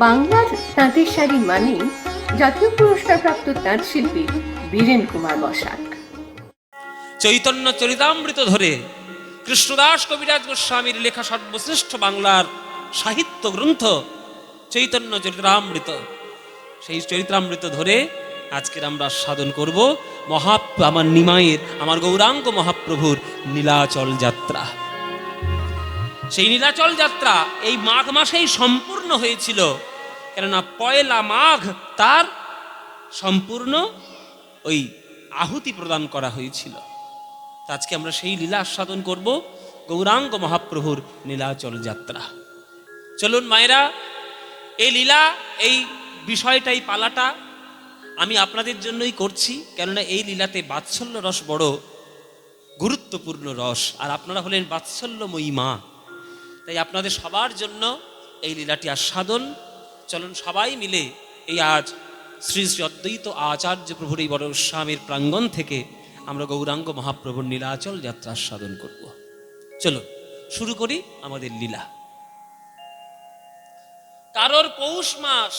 বাংলার তাঁতের শাড়ি মানেই জাতীয় পুরস্কারপ্রাপ্ত তাঁত শিল্পী বীরেন কুমার বসাক। চৈতন্য চরিতামৃত ধরে কৃষ্ণদাস কবিরাজ গোস্বামীর লেখা সর্বশ্রেষ্ঠ বাংলার সাহিত্য গ্রন্থ চৈতন্য চরিতামৃত, সেই চরিতামৃত ধরে আজকের আমরা সাধন করব আমার নিমাইয়ের, আমার গৌরাঙ্গ মহাপ্রভুর নীলাচল যাত্রা। সেই নীলাচল যাত্রা এই মাঘ মাসেই সম্পূর্ণ হয়েছিল, কেননা পয়লা মাঘ তার সম্পূর্ণ ওই আহুতি প্রদান করা হয়েছিল। আজকে আমরা সেই লীলা আস্বাদন করব, গৌরাঙ্গ মহাপ্রভুর নীলাচল যাত্রা। চলুন মায়েরা, এই লীলা, এই বিষয়টাই পালাটা আমি আপনাদের জন্যই করছি, কেননা এই লীলাতে বাৎসল্য রস বড় গুরুত্বপূর্ণ রস, আর আপনারা হলেন বাৎসল্যময়ী মা, তাই আপনাদের সবার জন্য এই লীলাটি আস্বাদন। চলুন সবাই মিলে এই আজ শ্রী শ্রী অদ্বৈত আচার্য প্রভুর এই বড় স্বামীর প্রাঙ্গণ থেকে আমরা গৌরাঙ্গ মহাপ্রভুর নীলাচল যাত্রা আস্বাদন করব। চলো শুরু করি আমাদের লীলা। কারোর পৌষ মাস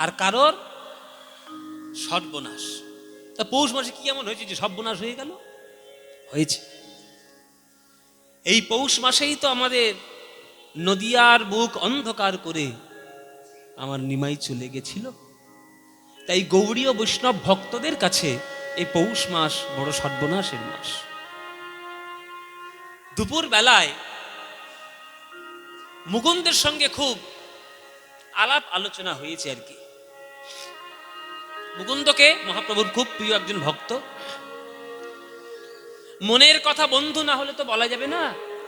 আর কারোর সর্বনাশ। তা পৌষ মাসে কি এমন হয়েছে যে সর্বনাশ হয়ে গেল? হয়েছে এই পৌষ মাসেই তো আমাদের নদিয়ার বুক অন্ধকার করে আমার নিমাই চলে গেছিল। তাই গৌড়ীয় বৈষ্ণব ভক্তদের কাছে এই পৌষ মাস বড় সর্বনাশের মাস। দুপুর বেলায় মুকুন্দের সঙ্গে খুব আলাপ আলোচনা হয়েছে আর কি। মুকুন্দকে মহাপ্রভুর খুব প্রিয় একজন ভক্ত। মনের কথা বন্ধু না হলে তো বলা যাবে না,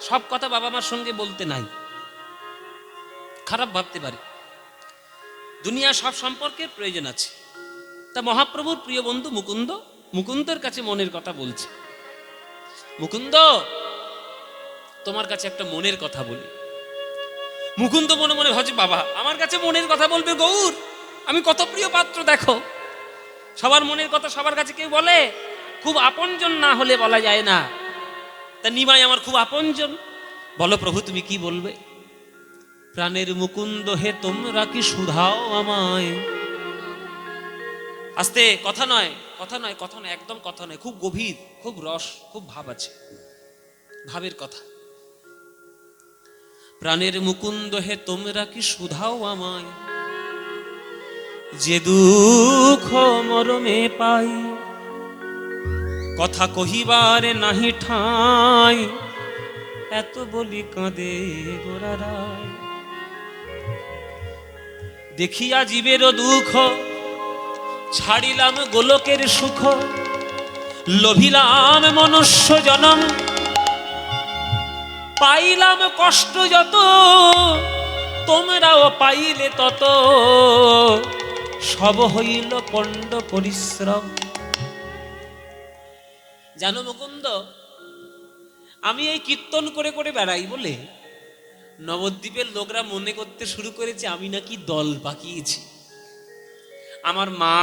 সব কথা বাবা মার সঙ্গে বলতে নাই, খারাপ ভাবতে পারে। দুনিয়া সব সম্পর্কের প্রয়োজন আছে। তা মহাপ্রভুর প্রিয় বন্ধু মুকুন্দ, মুকুন্দের কাছে মনের কথা বলছে। মুকুন্দ, তোমার কাছে একটা মনের কথা বলি। মুকুন্দ মনে মনে ভাবছে, বাবা আমার কাছে মনের কথা বলবে গৌর, আমি কত প্রিয় পাত্র দেখো। সবার মনের কথা সবার কাছে কেউ বলে? খুব আপনজন না হলে বলা যায় না। তা নিমাই আমার খুব আপনজন, বলো প্রভু তুমি কি বলবে? প্রাণের মুকুন্দ হে তোমরা কি শুধাও আমায়। আস্তে, কথা নয়, কথা নয়, কথা নয়, একদম কথা নয়, খুব গভীর, খুব রস, খুব ভাব আছে, ভাবের কথা। প্রাণের মুকুন্দ হে তোমরা কি শুধাও আমায়, যে দুঃখ মরমে পাই কথা কহিবারে নাহি ঠাঁই, এত বলি কাঁদে গোরারায়। দেখিয়া জীবের দুঃখ ছাড়িলাম গোলকের সুখ, লোভিলাম মনুষ্য জনম পাইলাম কষ্ট যত, তোমরাও পাইলে তত, সব হইল পণ্ড পরিশ্রম। জানো মুকুন্দ, আমি এই কীর্তন করে করে বেড়াই বলে নবদ্বীপের লোকরা মনে করতে শুরু করেছে আমি নাকি দল পাকিয়েছি। আমার মা,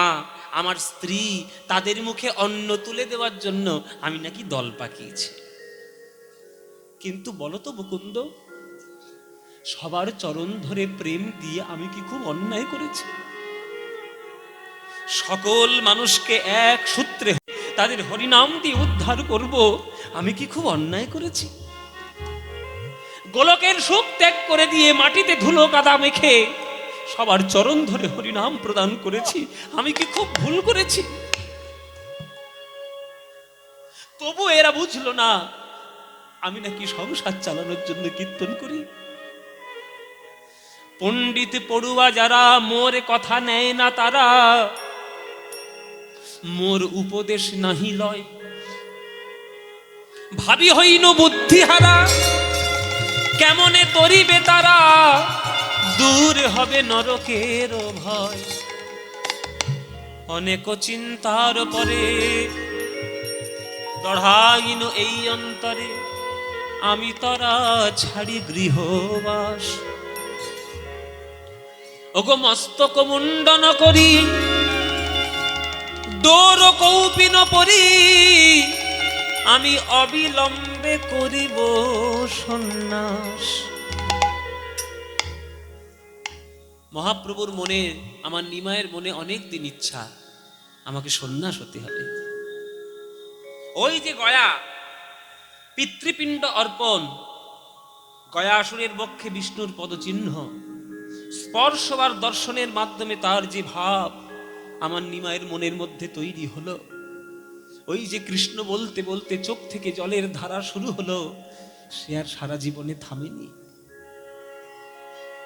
আমার স্ত্রী, তাদের মুখে অন্ন তুলে দেওয়ার জন্য আমি নাকি দল পাকিয়েছি। কিন্তু বলো তো মুকুন্দ, সবার চরণ ধরে প্রেম দিয়ে আমি কি খুব অন্যায় করেছি? সকল মানুষকে এক সূত্রে তাদের হরিনাম দিয়ে উদ্ধার করব, আমি কি খুব অন্যায় করেছি? গোলকের সুখ ত্যাগ করে দিয়ে মাটিতে ধুলো কাদা মেখে সবার চরণ ধরে হরিনাম প্রদান করেছি, আমি কি খুব ভুল করেছি? তবু এরা বুঝলো না আমি নাকি সংসার চালানোর জন্য কীর্তন করি। পণ্ডিত পড়ুয়া যারা মোর কথা নেয় না, তারা মোর উপদেশ নাহি লয়। ভাবি হইন বুদ্ধিহারা কেমনে তরিবে তারা, দূর হবে নরকের ভয়। অনেক চিন্তার পরে দড়াইন এই অন্তরে, আমি তারা ছাড়ি গৃহবাস। ওগো মস্তক মুন্ডন করি দোর কৌপিন পরি, আমি অবিলম্বে করিব সন্ন্যাস। মহাপ্রভুর মনে, আমার নিমায়ের মনে অনেক দিন ইচ্ছা, আমাকে সন্ন্যাস হতে হবে। ওই যে গয়া পিতৃপিণ্ড অর্পণ, গয়াসুরের বক্ষে বিষ্ণুর পদচিহ্ন, স্পর্শবার দর্শনের মাধ্যমে তার যে ভাব আমার নিমায়ের মনের মধ্যে তৈরি হলো, ওই যে কৃষ্ণ বলতে বলতে চোখ থেকে জলের ধারা শুরু হলো, সে আর সারা জীবনে থামেনি।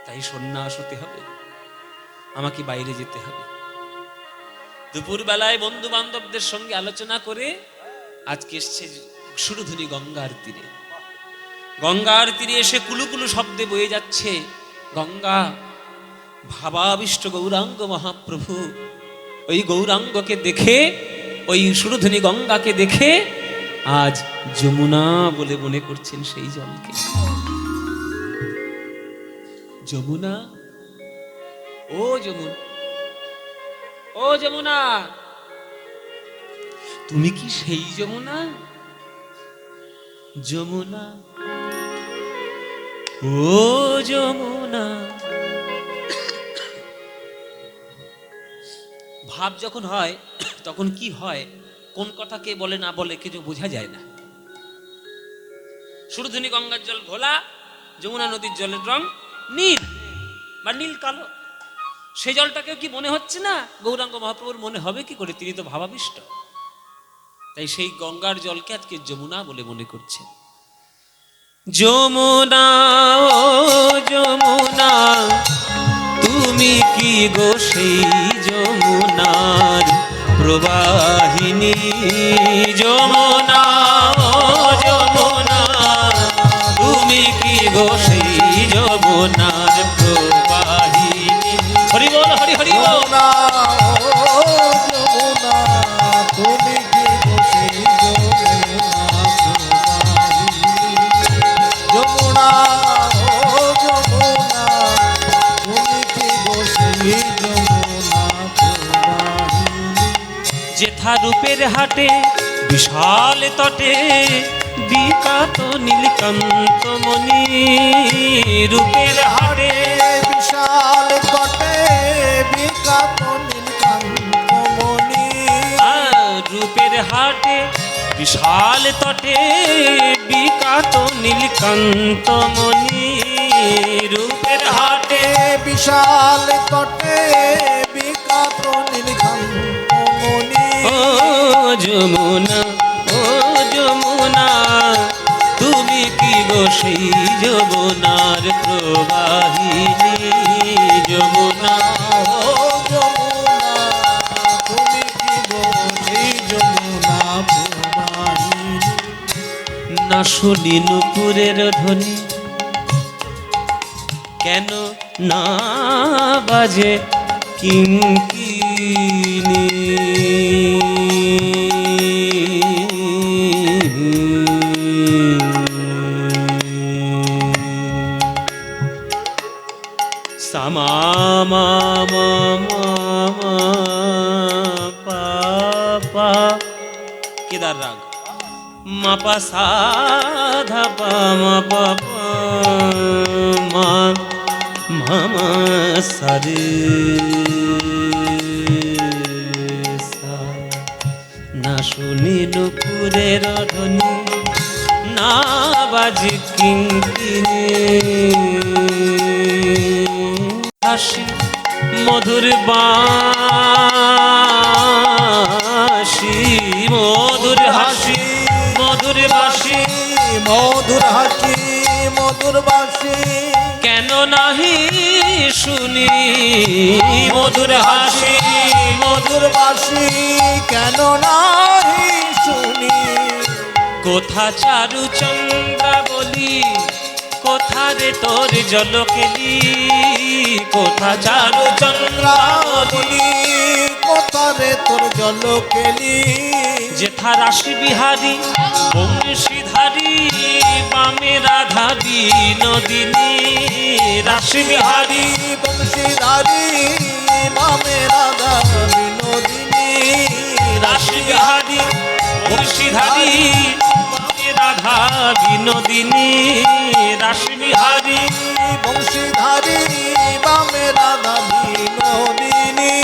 তাই সন্ন্যাস হতে হবে, আমাকে বাইরে যেতে হবে। দুপুর বেলায় বন্ধু বান্ধবদের সঙ্গে আলোচনা করে আজকে এসছে সুরধুনী গঙ্গার তীরে। গঙ্গার তীরে এসে কুলুকুলু শব্দে বয়ে যাচ্ছে গঙ্গা। ভাবাবিষ্ট গৌরাঙ্গ মহাপ্রভু ওই গৌরাঙ্গকে দেখে, ওই সুরধুনী গঙ্গাকে দেখে আজ যমুনা বলে মনে করছেন সেই জলকে। যমুনা, ও যমুনা, ও যমুনা, তুমি কি সেই যমুনা? যমুনা, ও যমুনা। ভাব যখন হয় তখন কি হয়, কোন কথা কে বলে না বলে কিছু বোঝা যায় না। সুরধুনী গঙ্গার জল ঘোলা, যমুনা নদীর জলের রং নীল বা নীল কালো। সেই জলটাকে কি মনে হচ্ছে না? গৌরাঙ্গ মহাপ্রভুর মনে হবে কি করে? তিনি তো ভাবাবিষ্ট। তাই সেই গঙ্গার জলকে আজকে যমুনা বলে মনে করছে। যমুনা, ও যমুনা, তুমি কি গো সেই যমুনার প্রবাহিনী? যমুনা, ও যমুনা, তুমি কি গো সেই যমুনার প্রবাহিনী? হরি বল, হরি হরি বল। যমুনা, ও যমুনা, তুমি কি গো সেই যমুনার প্রবাহিনী? যমুনা, ও যমুনা, তুমি কি গো সেই যমুনার প্রবাহিনী? যেথা রূপের হাটে বিশাল তটে বিকাত নীলকান্ত মণি। রূপের হাটে বিশাল তটে বিকাত নীলকান্ত মণি। রূপের হাটে বিশাল তটে বিকাত নীলকান্ত মণি। রূপের হাটে বিশাল তটে বিকাত নীলকান্ত মণি। ও যমুনা, ও যমুনা, তুমি কি গো সেই যমুনার প্রবাহিনী? যমুনা, ও যমুনা, তুমি কি গো সেই যমুনা প্রবাহিনী? না শুনি নুপুরের ধ্বনি, কেন না বাজে কিঙ্কিনি? সামা মা মা মা মা পা পা, কেদার রাগ, মা পা সা ধা পা মা পা পা মা মা মা সা রে সা। না শুনি নুপুরের ধ্বনি, না বাজে কিঙ্কিনি। হাসি মধুর বাঁশি, মধুর হাসি, মধুর বাঁশি, মধুর হাসি মধুর বাঁশি, কেন নাহি শুনি? মধুর হাসি, মধুর বাঁশি, কেন নাহি শুনি? কোথা চারু চন্দ্রা বলি, কোথা রে তোর জলকেলি? কোথা চারু চন্দ্রা বলি, কোথা রে তোর জলকেলি? যেথা রাশি বিহারী বংশীধারী বামে রাধা বিনোদিনী। রাশি বিহারী বংশীধারী বামে রাধা বিনোদিনী। রাশি বিহারী বংশীধারী বামে রাধা বিনোদিনী। রাশি বিহারী বংশীধারী বামে রাধা বিনোদিনী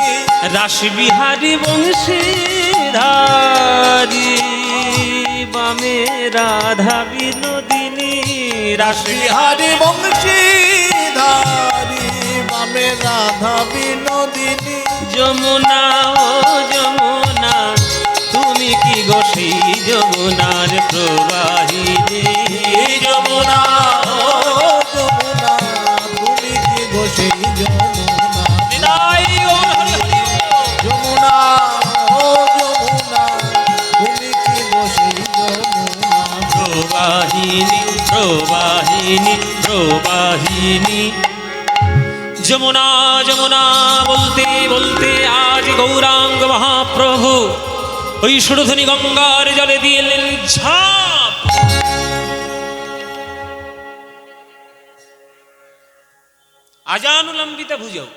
রাসবিহারী বংশীধারী বামে রাধা বিনোদিনী বিহারী বংশীধারী বামে রাধা বিনোদিনী যমুনা ও যমুনা তুমি কি গো সেই যমুনার প্রবাহিনী যমুনা ও যমুনা তুমি কি গো সেই যমুনা নিতাই গৌর হরি হরি বল। যমুনা ও যমুনা তুমি কি গো সেই যমুনা প্রবাহিনী প্রবাহিনী প্রবাহিনী যমুনা যমুনা বলতে বলতে আজ গৌরাঙ্গ মহাপ্রভু ওই সুরধনী গঙ্গার জলে দিলেন ঝাঁপ। আজানুলম্বিত ভুজৌ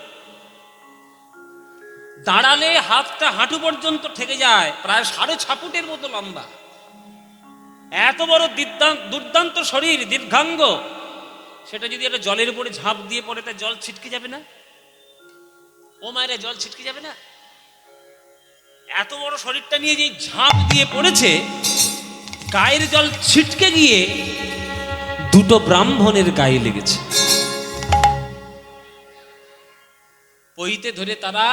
দাঁড়ালে হাতটা হাঁটু পর্যন্ত ঠেকে যায়, প্রায় 6.5 ফুটের মতো লম্বা, এত বড় দুর্দান্ত শরীর, দীর্ঘাঙ্গ, সেটা যদি একটা জলের উপরে ঝাঁপ দিয়ে পড়ে তা জল ছিটকে যাবে না? ও মায়েরা, জল ছিটকে যাবে না? এত বড় শরীরটা নিয়ে যে ঝাঁপ দিয়ে পড়েছে, গায়ের জল ছিটকে গিয়ে 2টো ব্রাহ্মণের গায়ে লেগেছে। পইতে ধরে তারা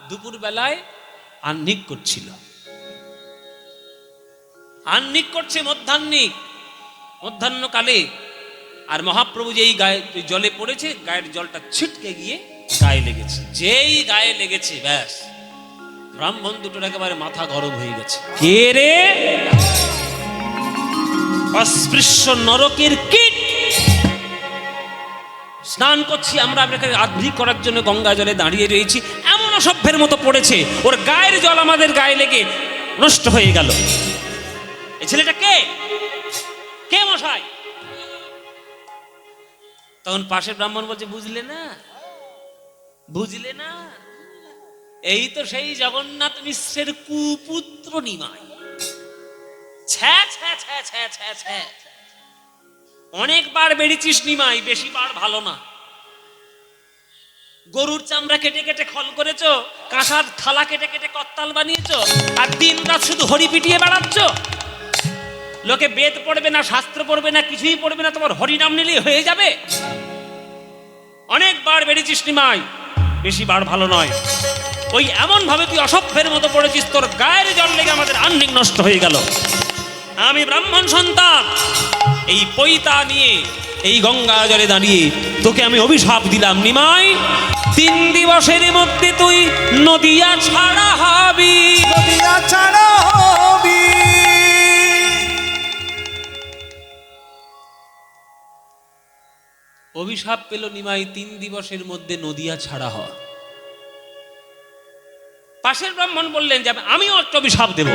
দুপুর বেলায় আহ্নিক করছিল, আহ্নিক করছে মধ্যাহ্নকালে। আর মহাপ্রভু যেই গায়ে জলে পড়েছে, গায়ের জলটা ছিটকে গিয়ে গায়ে লেগেছে। যেই গায়ে লেগেছে, ব্যাস, ব্রাহ্মণ দুটোর একেবারে মাথা গরম হয়ে গেছে। কে রে? অস্পৃশ্য নরকের কীট। স্নান করছি আমরা, আপনাকে আহ্নিক করার জন্য গঙ্গা জলে দাঁড়িয়ে রয়েছি, এমন অসভ্যের মতো পড়েছে, ওর গায়ের জল আমাদের গায়ে লেগে নষ্ট হয়ে গেল। এই ছেলেটা কে? কে মশাই? তখন পাশের ব্রাহ্মণ বলছে, বুঝলে না, বুঝলে না, এই তো সেই জগন্নাথ মিশ্রের কুপুত্র নিমাই। ছ্যা ছ্যা ছ্যা ছ্যা ছ্যা ছ্যা, অনেকবার বেরিয়েছিস নিমাই, বেশি বার ভালো না। গরুর চামড়া কেটে কেটে খল করেছো, কাঁসার থালা কেটে কেটে কত্তাল বানিয়েছো, আর দিন রাত শুধু হরি পিটিয়ে বেড়াচ্ছ। লোকে বেদ পড়বে না, শাস্ত্র পড়বে না, কিছুই পড়বে না, তোমার হরি নাম নিলেই হয়ে যাবে। অনেকবার বেরিয়েছিস নিমাই, বেশি বার ভালো নয়। ওই এমন ভাবে তুই অসভ্যের মতো পড়েছিস, তোর গায়ের জল লেগে আমাদের আহ্নিক নষ্ট হয়ে গেল। আমি ব্রাহ্মণ সন্তান, এই পৈতা নিয়ে এই গঙ্গা জলে দাঁড়িয়ে তোকে আমি অভিশাপ দিলাম, নিমাই, 3 দিবসের মধ্যে তুই নদিয়া ছাড়া হবি। নদিয়া ছাড়া হবি। অভিশাপ পেল নিমাই, 3 দিবসের মধ্যে নদিয়া ছাড়া হ। পাশের ব্রাহ্মণ বললেন যে আমিও একটা অভিশাপ দেব।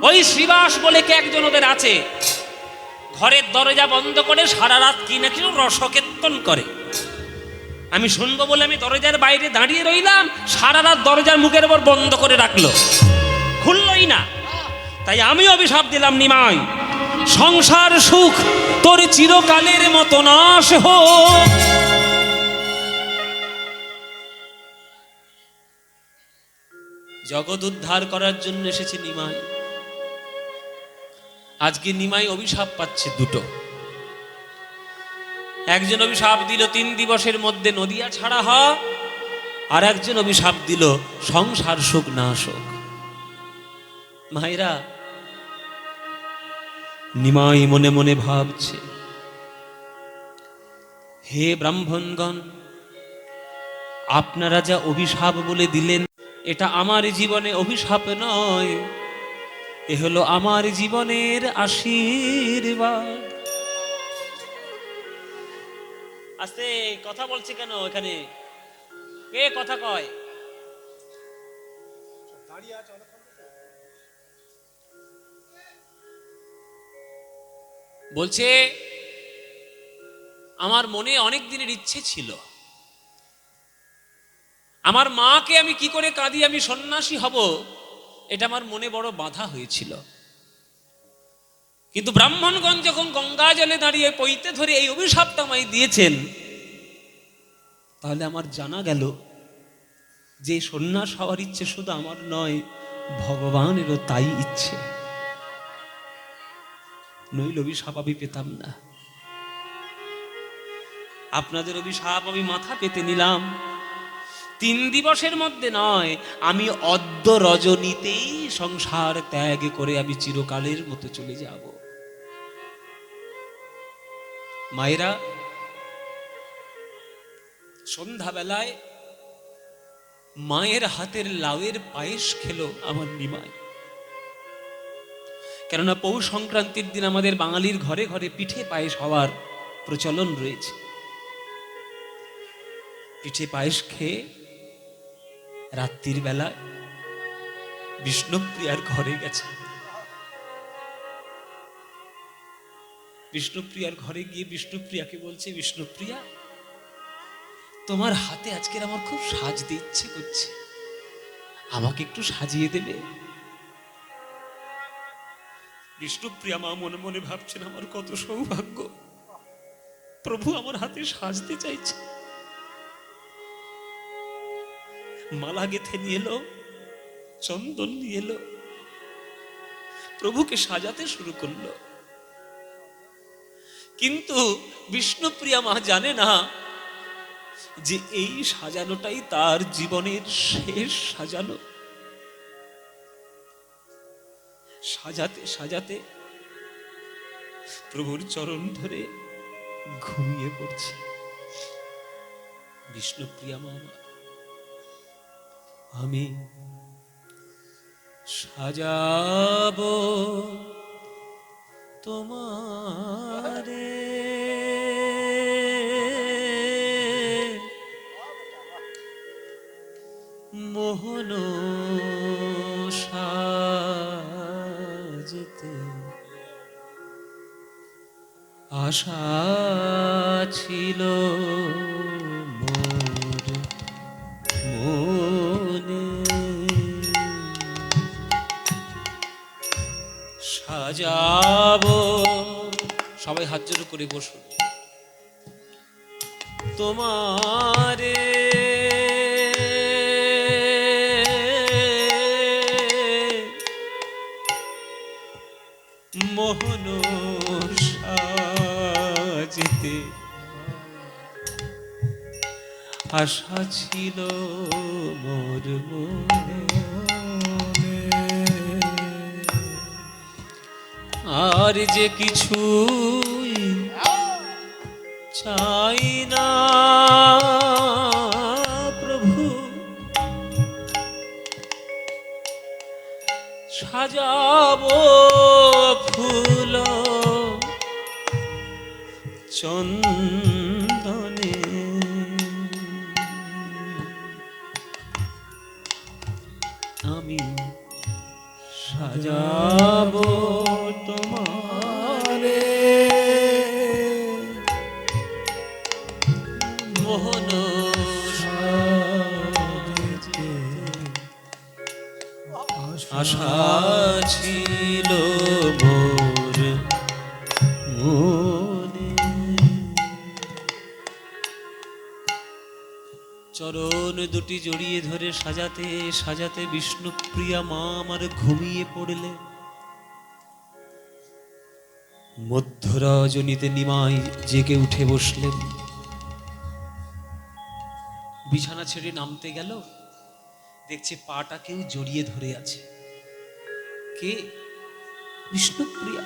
ওই শ্রীবাস বলে কে একজন ওদের আছে, ঘরের দরজা বন্ধ করে সারা রাত কি নাকি রসকীর্তন করে। আমি শুনবো বলে আমি দরজার বাইরে দাঁড়িয়ে রইলাম, সারা রাত দরজার মুখের উপর বন্ধ করে রাখলো, খুললই না। তাই আমি অভিশাপ দিলাম, নিমাই, সংসার সুখ তোর চিরকালের মতো নাশ হোক। জগৎ উদ্ধার করার জন্য এসেছে নিমাই। আজকে নিমাই অভিশাপ পাচ্ছে 2টো। একজন অভিশাপ দিল 3 দিবসের মধ্যে নদিয়া ছাড়া হ, আর একজন অভিশাপ দিল সংসার সুখ নাশ হোক। মায়েরা, নিমাই মনে মনে ভাবছে, হে ব্রাহ্মণগণ, আপনারা যা অভিশাপ বলে দিলেন, এটা আমার জীবনে অভিশাপ নয়, এ হলো আমার জীবনের আশীর্বাদ। আস্তে কথা বলছে কেন? এখানে কে কথা কয়? বলছে, আমার মনে অনেক দিনের ইচ্ছে ছিল, আমার মাকে আমি কি করে কাঁদি আমি সন্ন্যাসী হব, এটা আমার মনে বড় বাধা হয়েছিল। কিন্তু ব্রাহ্মণগণ যখন গঙ্গা জলে দাঁড়িয়ে পইতে ধরে এই অভিশাপটা আমায় দিয়েছেন, তাহলে আমার জানা গেল যে সন্ন্যাস হওয়ার ইচ্ছে শুধু আমার নয়, ভগবানেরও তাই ইচ্ছে, নইলে অভিশাপ আমি পেতাম না। আপনাদের অভিশাপ আমি মাথা পেতে নিলাম। 3 দিবসের মধ্যে নয়, আমি অদ্য রজনীতেই সংসার ত্যাগ করে আমি চিরকালের মতো চলে যাব। মায়েরা, সন্ধ্যাবেলায় মায়ের হাতের লাউয়ের পায়েস খেলো আমার নিমাই। কেননা পৌষ সংক্রান্তির দিন আমাদের বাঙালির ঘরে ঘরে পিঠে পায়েস হওয়ার প্রচলন রয়েছে। পিঠে পায়েস খেয়ে রাত্রির বেলায় বিষ্ণুপ্রিয়ার ঘরে গেছে। বিষ্ণুপ্রিয়ার ঘরে গিয়ে বিষ্ণুপ্রিয়াকে বলছে, বিষ্ণুপ্রিয়া, তোমার হাতে আজকের আমার খুব সাজতে ইচ্ছে করছে, আমাকে একটু সাজিয়ে দেবে? বিষ্ণুপ্রিয়া মা মনে মনে ভাবছেন, আমার কত সৌভাগ্য, প্রভু আমার হাতে সাজতে চাইছে। মালা গেথে নিয়ে এলো, চন্দন নিয়ে এলো, প্রভুকে সাজাতে শুরু করলো। কিন্তু বিষ্ণুপ্রিয়া মা জানে না যে এই সাজানোটাই তার জীবনের শেষ সাজানো। সাজাতে সাজাতে প্রভুর চরণ ধরে ঘুমিয়ে পড়ছে। বিষ্ণুপ্রিয়া মা, আমি সাজাবো তোমারে, মোহন সাজতে আশা ছিল মোর মনে, সাজাবো। সবাই হাত জোড় করে বসুন। তোমারে মোহন সাজতে আশা ছিল মোর মনে, আর যে কিছুই চাই না প্রভু, সাজাবো ফুল চন্দনে, আমি সাজাবো তোমারে, মোহন সাজতে আশা ছিল মোর মনে। চরণ দুটি জড়িয়ে ধরে সাজাতে সাজাতে বিষ্ণুপ্রিয়া মা আমার ঘুমিয়ে পড়লে। মধ্যরজনীতে নিমাই জেগে উঠে বসলেন। বিছানা ছেড়ে নামতে গেল, দেখছে পাটা কেউ জড়িয়ে ধরে আছে। কে? বিষ্ণুপ্রিয়া।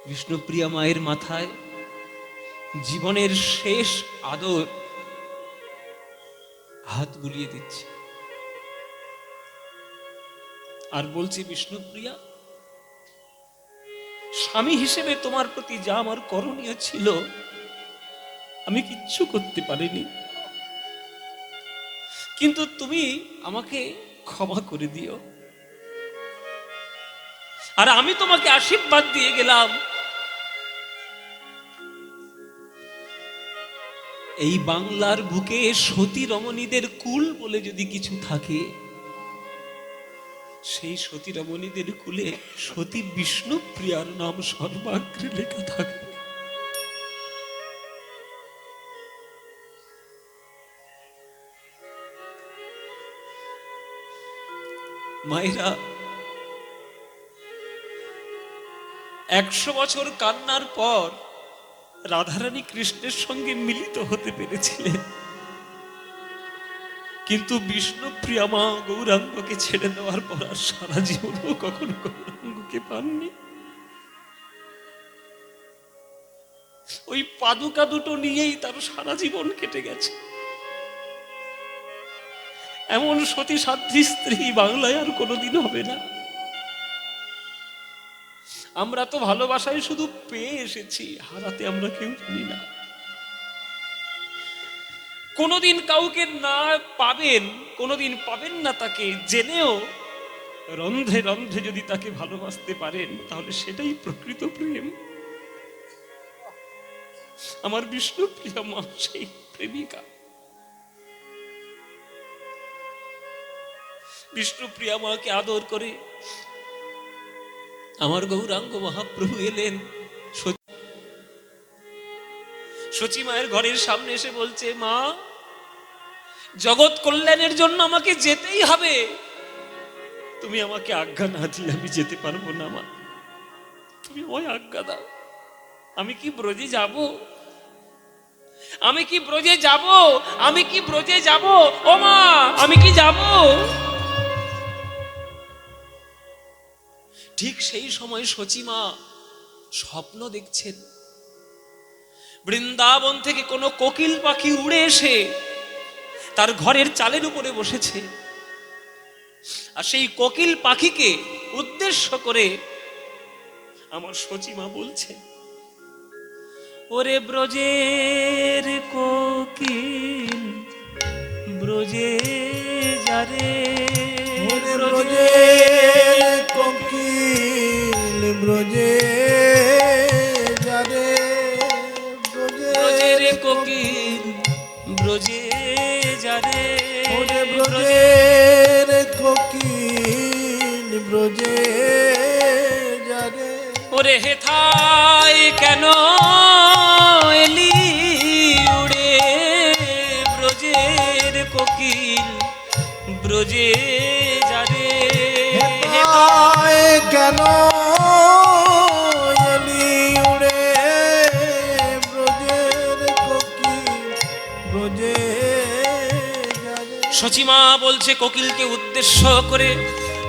বিষ্ণুপ্রিয়া মায়ের মাথায় জীবনের শেষ আদর হাত বুলিয়ে দিচ্ছে আর বলছে, বিষ্ণুপ্রিয়া, স্বামী হিসেবে তোমার প্রতি যা আমার করণীয় ছিল আমি কিচ্ছু করতে পারিনি, কিন্তু তুমি আমাকে ক্ষমা করে দিও। আর আমি তোমাকে আশীর্বাদ দিয়ে গেলাম, এই বাংলার বুকে সতী রমণীদের কুল বলে যদি কিছু থাকে সেই সতী রমণীদের কুলে সতী বিষ্ণুপ্রিয়ার নাম সর্বাগ্রে লেখা থাকবে। মায়েরা, 100 বছর কান্নার পর রাধারানী কৃষ্ণের সঙ্গে মিলিত হতে পেরেছিলেন, কিন্তু বিষ্ণুপ্রিয়া মা গৌরাঙ্গকে ছেড়ে দেওয়ার পর আর সারা জীবনও কখনো গৌরাঙ্গকে পাননি। ওই পাদুকা দুটো নিয়েই তার সারা জীবন কেটে গেছে। এমন সতী সাধ্বী স্ত্রী বাংলায় আর কোনোদিন হবে না। আমরা তো ভালোবাসায় শুধু পেয়ে এসেছি, হারাতে আমরা কেউ জানি না। কোনোদিন কাউকে না পাবেন, কোনোদিন পাবেন না তাকে, জেনেও রন্ধ্রে রন্ধ্রে যদি তাকে ভালোবাসতে পারেন তাহলে সেটাই প্রকৃত প্রেম। আমার বিষ্ণুপ্রিয়া মা সেই প্রেমিকা। বিষ্ণুপ্রিয়া মাকে আদর করে আমার গৌরাঙ্গ মহাপ্রভু এলেন। সচী মায়ের ঘরের সামনে এসে বলছে, মা, জগৎ কল্যাণের জন্য আমাকে যেতেই হবে, তুমি আমাকে আজ্ঞা না দিলে আমি যেতে পারবো না। মা, তুমি ওই আজ্ঞা দাও। আমি কি ব্রজে যাব? আমি কি ব্রজে যাব? আমি কি ব্রজে যাব? ও মা, আমি কি যাব? ঠিক সেই সময় সচীমা স্বপ্ন দেখছেন, বৃন্দাবন থেকে কোনো কোকিল পাখি উড়ে এসে তার ঘরের চালের উপরে বসেছে, আর সেই কোকিল পাখিকে উদ্দেশ্য করে আমার সচীমা বলছে, ওরে ব্রজের কোকিল ব্রজে যারে, ব্রজের কোকিল ব্রজে যারে, ব্রজের কোকিল ব্রজে যারে, ব্রজের কোকিল ব্রজে যারে। ওরে হেথায় কেন এলি উড়ে, ব্রজের কোকিল ব্রজে যারে, হেথায় কেন এলি উড়ে, ব্রজের কোকিল ব্রজে যারে। সচীমা বলছে কোকিলকে উদ্দেশ্য করে,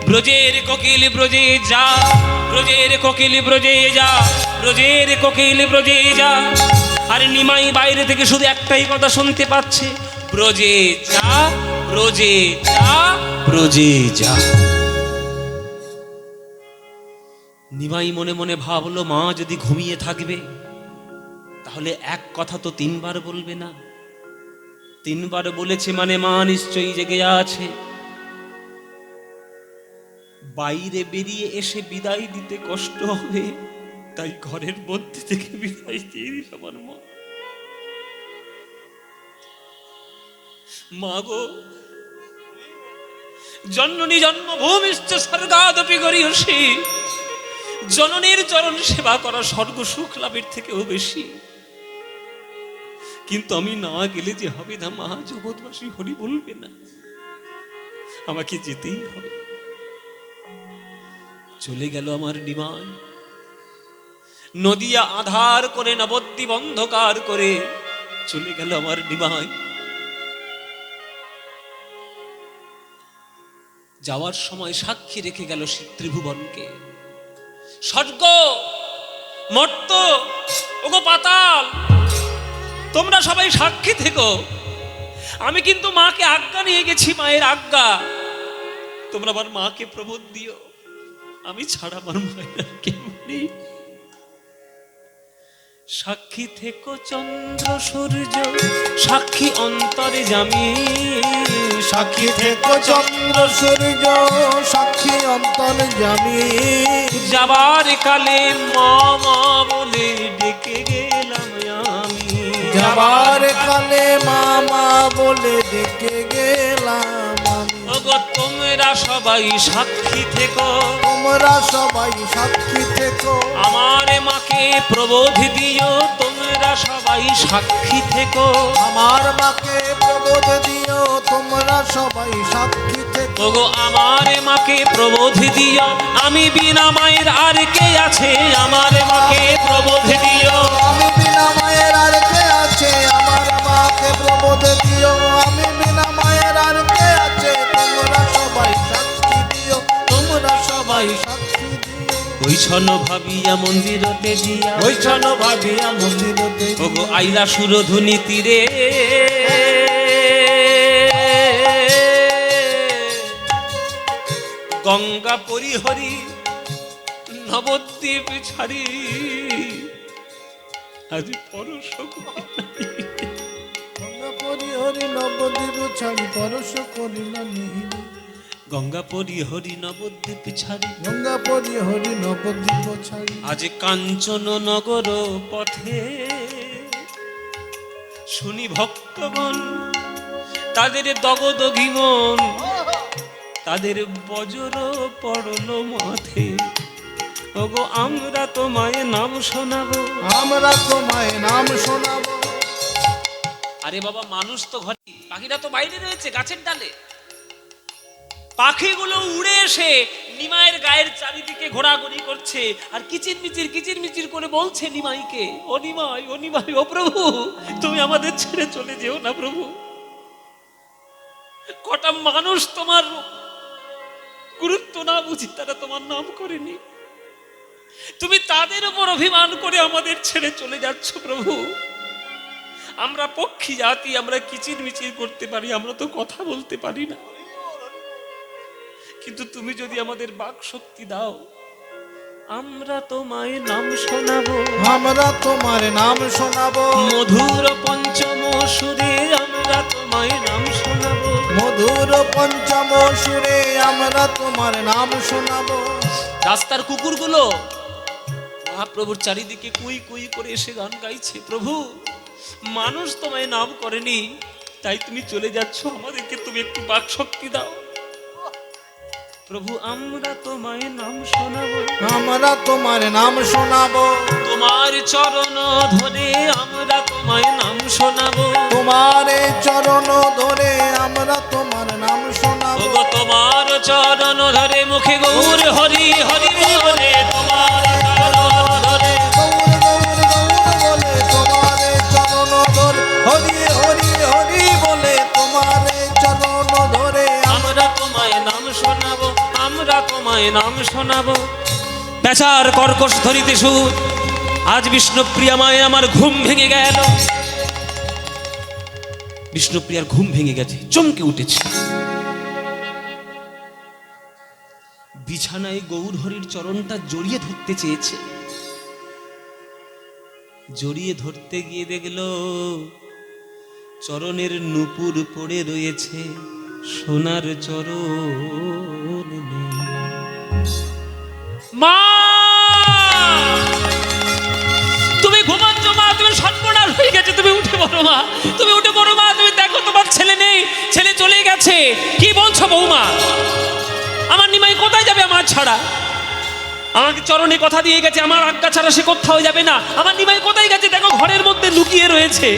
ব্রজের কোকিল ব্রজে যা, ব্রজের কোকিল ব্রজে যা, ব্রজের কোকিল ব্রজে যা। আর নিমাই বাইরে থেকে শুধু একটাই কথা শুনতে পাচ্ছে, ব্রজে যা, ব্রজে যা, ব্রজে যা। নিমাই মনে মনে ভাবলো, মা যদি ঘুমিয়ে থাকবে তাহলে এক কথা তো 3 বার বলবে না। 3 বার বলেছে মানে মা নিশ্চয়ই জেগে আছে। বাইরে বেরিয়ে এসে বিদায় দিতে কষ্ট হবে, তাই ঘরের মধ্যে থেকে বিদায় দিয়ে দিল আমার মা। মা গো, জননী জন্মভূমিশ্চ স্বর্গাদপি গরীয়সী, জননীর চরণ সেবা করা স্বর্গ সুখ লাভের থেকেও বেশি। কিন্তু আমি না গেলে যে হবে না মা, জগৎবাসী হরি বলবে না, আমাকে যেতেই হবে। চলে গেল আমার নিমাই, নদিয়া আধার করে নবদ্বীপ অন্ধকার করে চলে গেল আমার নিমাই। যাওয়ার সময় সাক্ষী রেখে গেল ত্রিভুবনকে। স্বর্গ, মর্ত, ওগো পাতাল, তোমরা সবাই সাক্ষী থেকো। আমি কিন্তু মাকে আজ্ঞা নিয়ে গেছি, মায়ের আজ্ঞা। তোমরা আমার মাকে প্রবোধ দিও, আমি ছাড়া আমার মায়ের কেউ নেই। সাক্ষী থেকো চন্দ্র সূর্য, সাক্ষী অন্তরে জামি, সাক্ষী থেকো চন্দ্র সূর্য, সাক্ষী অন্তর জামি। যাবার কালে মা মা বলে ডেকে গেলাম আমি, যাবার কালে মামা বলে ডেকে গেলাম আমি। ও ওগো তোমরা সবাই সাক্ষী থেকো, তোমরা সবাই সাক্ষী থেকো, আমার মাকে প্রবোধ দিও, তোমরা সবাই সাক্ষী থেকো, আমার মাকে প্রবোধ দিও, তোমরা সবাই সাক্ষী থেকো। ওগো আমার মাকে প্রবোধ দিও, আমি বিনা মায়ের আর কে আছে, আমার মাকে প্রবোধ দিও, আমি বিনা মায়ের আর কে আছে, আমার মাকে প্রবোধ দিও, আমি বিনা মায়ের আর কে আছে, তোমরা সবাই সাক্ষী দিও, তোমরা সবাই সাক্ষী দিও। ওই ছন ভাবিয়া মন্দিরতে দিয়া, ওই ছন ভাবিয়া মন্দিরতে ওগো আইলা সুরধুনি তীরে, গঙ্গা পরিহরি নবদ্বীপ ছাড়ি, আজ পরশ গঙ্গা পরিহরি নবদ্বীপ ছাড়ি পরশ করিল নীল। গঙ্গা পরিহরি নবদ্বীপ ছাড়ি, গঙ্গা পরিহরি নবদ্বীপ ছাড়ি আজ কাঞ্চন নগর পথে, শুনি ভক্তগণ তাদের দগদগি মন, তাদের বজ্র পড়ল মাথে, ওগো আমরা তোমায় নাম শোনাবো, আমরা তোমায় নাম শোনাবো। আরে বাবা মানুষ তো ঘরে, পাখিরা তো বাইরে রয়েছে গাছের ডালে, পাখিগুলো উড়ে এসে নিমাইয়ের গায়ের চারিদিকে ঘোরাঘুরি করছে আর কিচির মিচির করে বলছে নিমাইকে, ও নিমাই, ও নিমাই, ও প্রভু তুমি আমাদের ছেড়ে চলে যেও না প্রভু। কটা মানুষ তোমার গুরুত্ব না বুঝি তারা তোমার নাম করেনি, তুমি তাদের উপর অভিমান করে আমাদের ছেড়ে চলে যাচ্ছ প্রভু। আমরা পক্ষী জাতি, আমরা কিচির মিচির করতে পারি, আমরা তো কথা বলতে পারি না, কিন্তু তুমি যদি আমাদের বাক শক্তি দাও, আমরা তোমায় নাম শোনাবো, আমরা তোমার নাম শোনাবো, মধুর পঞ্চম সুরে আমরা তোমায় নাম শোনাবো, মধুর পঞ্চম সুরে আমরা তোমার নাম শোনাবো। রাস্তার কুকুরগুলো মহাপ্রভুর চারিদিকে কুই কুই করে এসে গান গাইছে, প্রভু মানুষ তোমায় নাম করেনি তাই তুমি চলে যাচ্ছ, আমাদেরকে তুমি একটু বাক শক্তি দাও প্রভু, আমরা তোমায় নাম শোনাবো, আমরা তোমার নাম শোনাবো, তোমার চরণ ধরে আমরা তোমায় নাম শোনাবো, তোমার চরণ ধরে আমরা তোমার নাম শোনাবো। ওগো তোমার চরণ ধরে মুখে গৌর হরি হরি বলে, তোমার চরণ ধরে গৌর গৌর গৌর বলে, তোমার চরণ ধরে হরি হরি হরি বলে, তোমার চরণ ধরে আমরা তোমায় নাম শোনাবো, আমরা তোমায় নাম শোনাবো। পেঁচার কর্কশ ধরিতে সুর, আজ বিষ্ণুপ্রিয়া মায়ে আমার ঘুম ভেঙে গেল, বিষ্ণুপ্রিয়ার ঘুম ভেঙে গেছে, চমকে উঠেছে। বিছানায় গৌর হরির চরণটা জড়িয়ে ধরতে চেয়েছে, জড়িয়ে ধরতে গিয়ে দেখল চরণের নূপুর পড়ে রয়েছে, সোনার চরণ নেই। মা তুমি ঘুমাচ্ছ মা, তুমি সর্বনাশ হয়ে গেছে, তুমি উঠে পড়ো মা, তুমি উঠে পড়ো মা, তুমি দেখো তোমার ছেলে নেই, ছেলে চলে গেছে। কি বলছো বৌমা? আমার নিমাই কোথায় যাবে আমার ছাড়া? আমাকে চরণে কথা দিয়ে গেছে, আমার আজ্ঞা ছাড়া সে কোথাও যাবে না। আমার নিমাই কোথায় গেছে? দেখো ঘরের মধ্যে লুকিয়ে রয়েছে।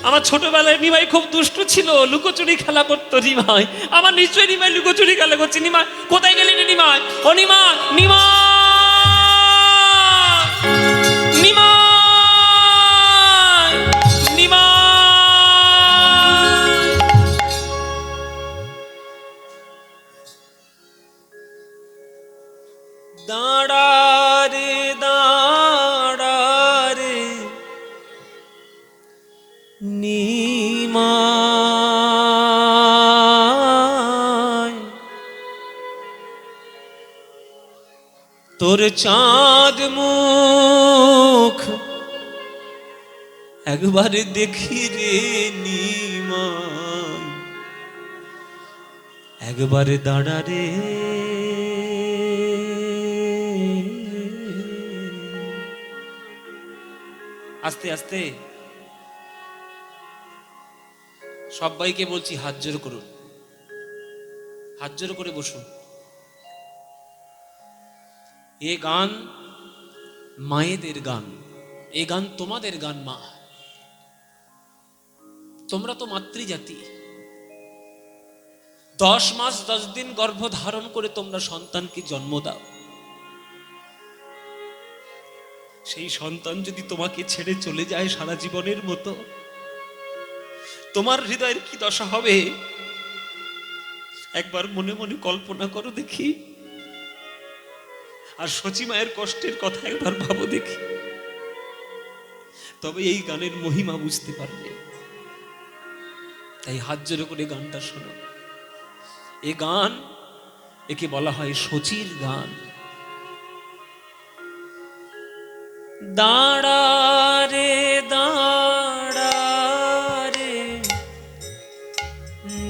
আমার ছোটবেলায় নিমাই খুব দুষ্টু ছিল, লুকোচুরি খেলা করতো নিমাই। আমার নিশ্চয়ই নিমাই লুকোচুরি খেলা করছে। নিমাই কোথায় গেলি রে নিমাই? ও নিমাই, নিমাই, নিমাই, নিমাই। দাঁড়া রে, দাঁড়া রে নিমাই, তোর চাঁদ মুখ একবার দেখি রে নিমাই, একবার দাঁড়া রে। আস্তে আস্তে সবাইকে বলছি হাত জোড় করুন। হাত জোড় করে বসুন। এ গান মায়েদের গান, এ গান তোমাদের গান। মা, তোমরা তো মাতৃজাতি। 10 মাস 10 দিন গর্ভ ধারণ করে তোমরা সন্তানকে জন্ম দাও। সেই সন্তান যদি তোমাকে ছেড়ে চলে যায় সারা জীবনের মতো, তোমার হৃদয়ের কি দশা হবে একবার মনে মনে কল্পনা করো দেখি। আর সচি মায়ের কষ্টের কথা একবার ভাবো দেখি, তবে এই গানের মহিমা বুঝতে পারবে। তাই হাত জোড় করে গানটা শোনো। এ গান, একে বলা হয় সচির গান। দাঁড়া রে দাঁড়া রে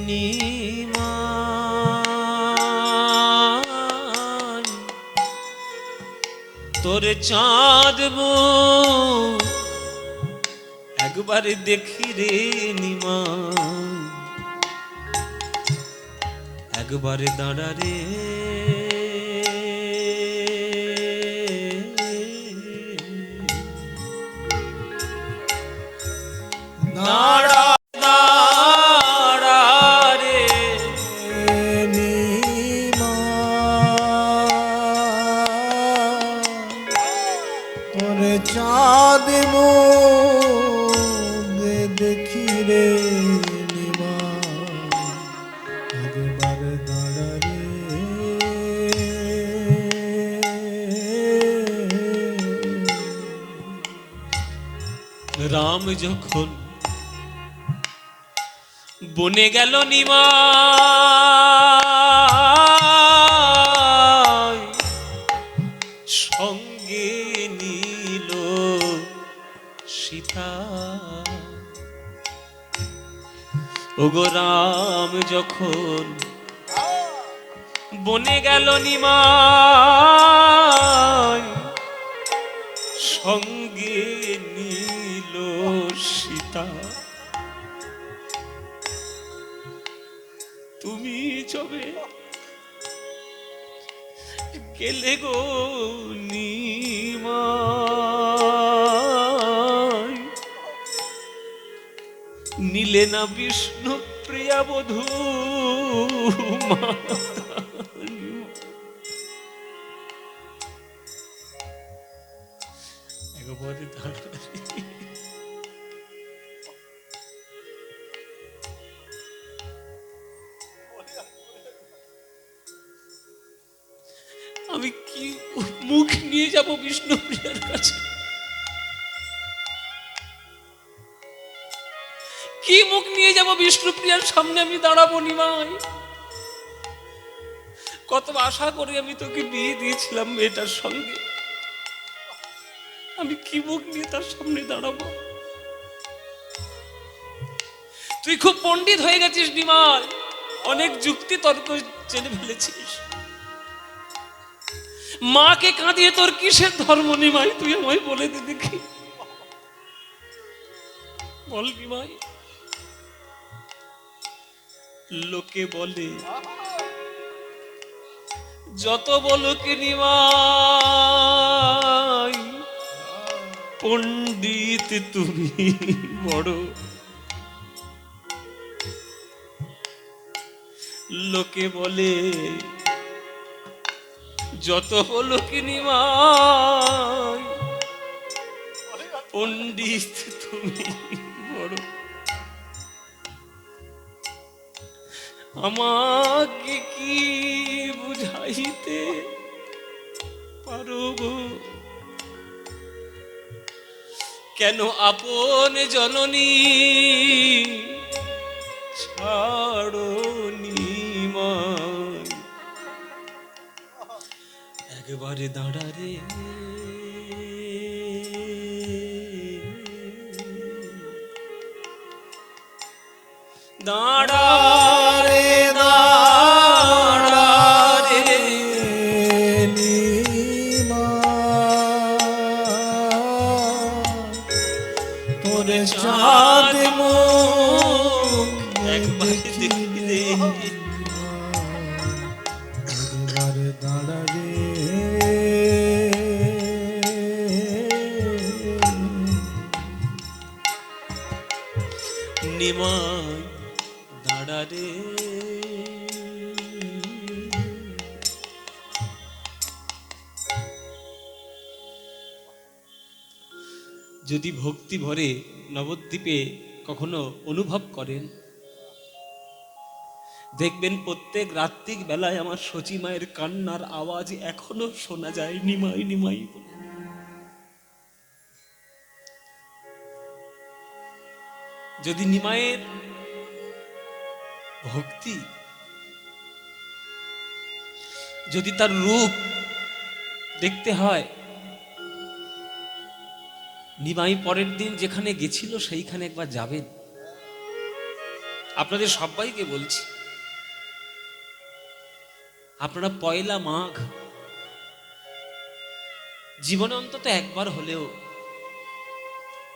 নিমাই, তোরে চাঁদ একবারে দেখি রে নিমাই, একবারে দাঁড়া রে। দাঁড়া দাঁড়া রে তোরে চাঁদ মুগে দেখি রে নিমা, একবার দাঁড়া রে। রাম যখন বনে গেল নিমাই, সঙ্গে নিল সীতা। ওগো রাম যখন বনে গেল নিমাই, সঙ্গে নিল সীতা। তুমি যবে গেলে গো নিমাই, নিলে না বিষ্ণু প্রিয়া বধূ। একবারে দাঁড়াই, আমি কি মুখ নিয়ে যাব বিষ্ণুপ্রিয়ার কাছে? কি মুখ নিয়ে যাব বিষ্ণুপ্রিয়ার সামনে? আমি দাঁড়াবো নিমাই। কত আশা করে আমি তোকে বিয়ে দিয়েছিলাম মেয়েটার সঙ্গে, আমি কি মুখ নিয়ে তার সামনে দাঁড়াবো? তুই খুব পণ্ডিত হয়ে গেছিস নিমাই, অনেক যুক্তি তর্ক জেনে ফেলেছিস। মাকে কাঁদিয়ে তোর কিসের ধর্ম নিমাই? তুই আমায় বলে দে দেখি, বল নিমাই। লোকে বলে যত বলুক নিমাই, পণ্ডিত তুমি বড়। লোকে বলে যত বলুক নিমাই, পণ্ডিত তুমি বড়। আমাকে কি বুঝাইতে পারো গো? কেন আপন জননী ছাড়ো নিমাই, একবারে দাঁড়া রে। দাঁড়া রে দাঁড়া রে নিমা, তোরে চাঁদ মুখ একবার দেখি রে। নিমাই দাঁড়া রে। যদি ভক্তি ভরে নবদ্বীপে কখনো অনুভব করেন, দেখবেন প্রত্যেক রাত্রিক বেলায় আমার সচী মায়ের কান্নার আওয়াজ এখনো শোনা যায়, নিমাই নিমাই বলে। যদি নিমায়ের ভক্তি, যদি তার রূপ দেখতে হয়, নিমাই পরের দিন যেখানে গেছিল সেইখানে একবার যাবেন। আপনাদের সবাইকে বলছি, আপনারা পয়লা মাঘ জীবনে অন্তত একবার হলেও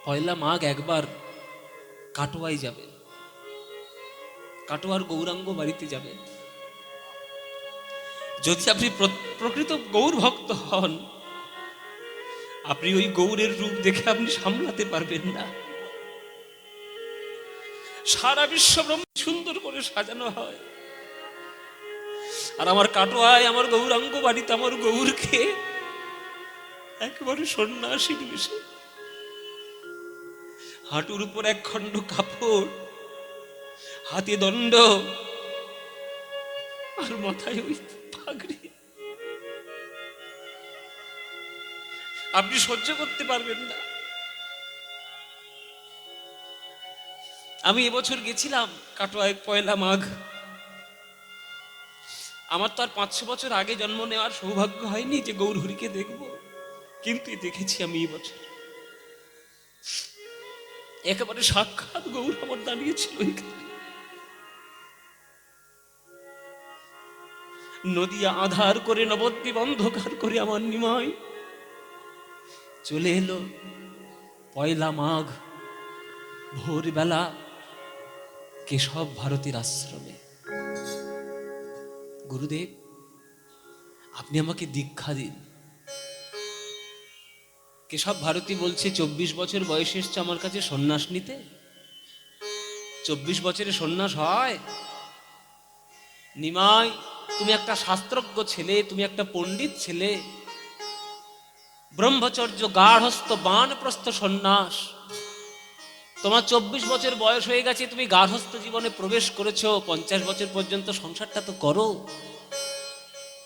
পয়লা মাঘ একবার কাটোয়ায় যাবেন, কাটোয়ার গৌরাঙ্গ বাড়িতে যাবেন। যদি আপনি প্রকৃত গৌর ভক্ত হন, আপনি ওই গৌরের রূপ দেখে আপনি সামলাতে পারবেন না। সারা বিশ্ব ব্রহ্ম সুন্দর করে সাজানো হয়, আর আমার কাটোয়ায় আমার গৌরাঙ্গ বাড়িতে আমার গৌরকে একেবারে সন্ন্যাসীর বিষয়, হাঁটুর উপর এক খণ্ড কাপড়, হাতে দণ্ড, আর মাথায় ওই পাগড়ি। আপনি সহ্য করতে পারবেন না। আমি এবছর গেছিলাম কাটোয়ায় পয়লা মাঘ। আমার তো আর 500 বছর আগে জন্ম নেওয়ার সৌভাগ্য হয়নি যে গৌরহরিকে দেখব, কিন্তু দেখেছি আমি এবছর। একেবারে সাক্ষাৎ গৌর আমার দাঁড়িয়েছিল এখানে। নদিয়া আধার করে নবদ্বীপ অন্ধকার করে আমার নিমাই চলে এলো পয়লা মাঘ ভোরবেলা কেশব ভারতীর আশ্রমে। গুরুদেব, আপনি আমাকে দীক্ষা দিন। কেশব ভারতী বলছে, 24 বছর বয়সে এসছে আমার কাছে সন্ন্যাস নিতে? 24 বছরে সন্ন্যাস হয়? নিমাই, তুমি একটা শাস্ত্রজ্ঞ ছেলে, তুমি একটা পণ্ডিত ছেলে, ব্রহ্মচর্য গার্হস্থ বানপ্রস্থ সন্ন্যাস। তোমার 24 বছর বয়স হয়ে গেছে, তুমি গার্হস্থ জীবনে প্রবেশ করেছো, 50 বছর পর্যন্ত সংসারটা তো করো।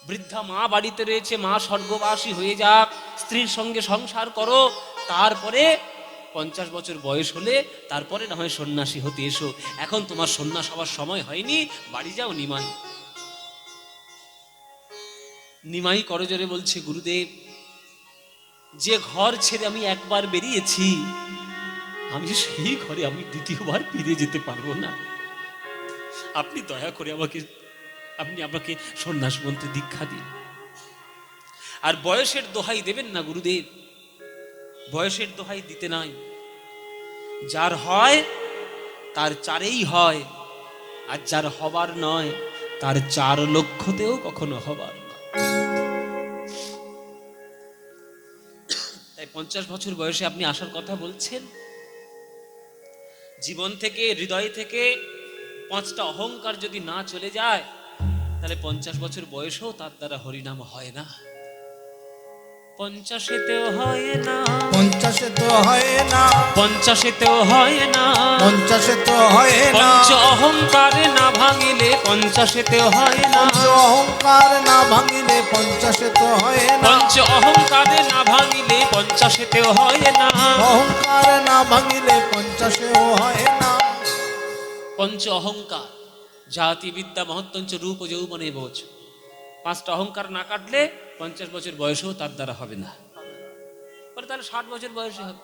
বৃদ্ধা মা বাড়িতে রয়েছে, মা স্বর্গবাসী হয়ে যাক, স্ত্রীর সঙ্গে সংসার করো, তারপরে 50 বছর বয়স হলে তারপরে না হয় সন্ন্যাসী হতে এসো। এখন তোমার সন্ন্যাস হওয়ার সময় হয়নি, বাড়ি যাও নিমাই। নিমাই করজোরে বলছে, গুরুদেব, যে ঘর ছেড়ে আমি একবার বেরিয়েছি, আমি সেই ঘরে আমি দ্বিতীয়বার ফিরে যেতে পারবো না। আপনি দয়া করে আপনি আমাকে সন্ন্যাস মন্ত্রে দীক্ষা দিন। আর বয়সের দোহাই দেবেন না গুরুদেব, বয়সের দোহাই দিতে নাই। যার হয় তার 4এই হয়, আর যার হবার নয় তার 4 লক্ষতেও কখনো হবার নয়। তাই 50 বছর বয়সে আপনি আসার কথা বলছেন, জীবন থেকে, হৃদয় থেকে 5টা অহংকার যদি না চলে যায়, তাহলে 50 বছর বয়সেও তার দ্বারা হরিনাম হয় না। 50তেও হয় না, 50তেও হয় না, 50তেও হয় না, 50তেও হয় না, পঞ্চ অহংকারে না ভাঙিলে 50তেও হয় না, পঞ্চ অহংকার না ভাঙিলে 50তেও হয় না, পঞ্চ অহংকারে না ভাঙিলে 50তেও হয় না, অহংকার না ভাঙিলে 50তেও হয় না। পঞ্চ অহংকার, জাতি বিদ্যা মহত্তঞ্চ রূপ যৌবনে বোঝ, 5টা অহংকার না কাটলে 50 বছর বয়সেও তার দ্বারা হবে না। পরে তাহলে 60 বছর বয়সে হবে,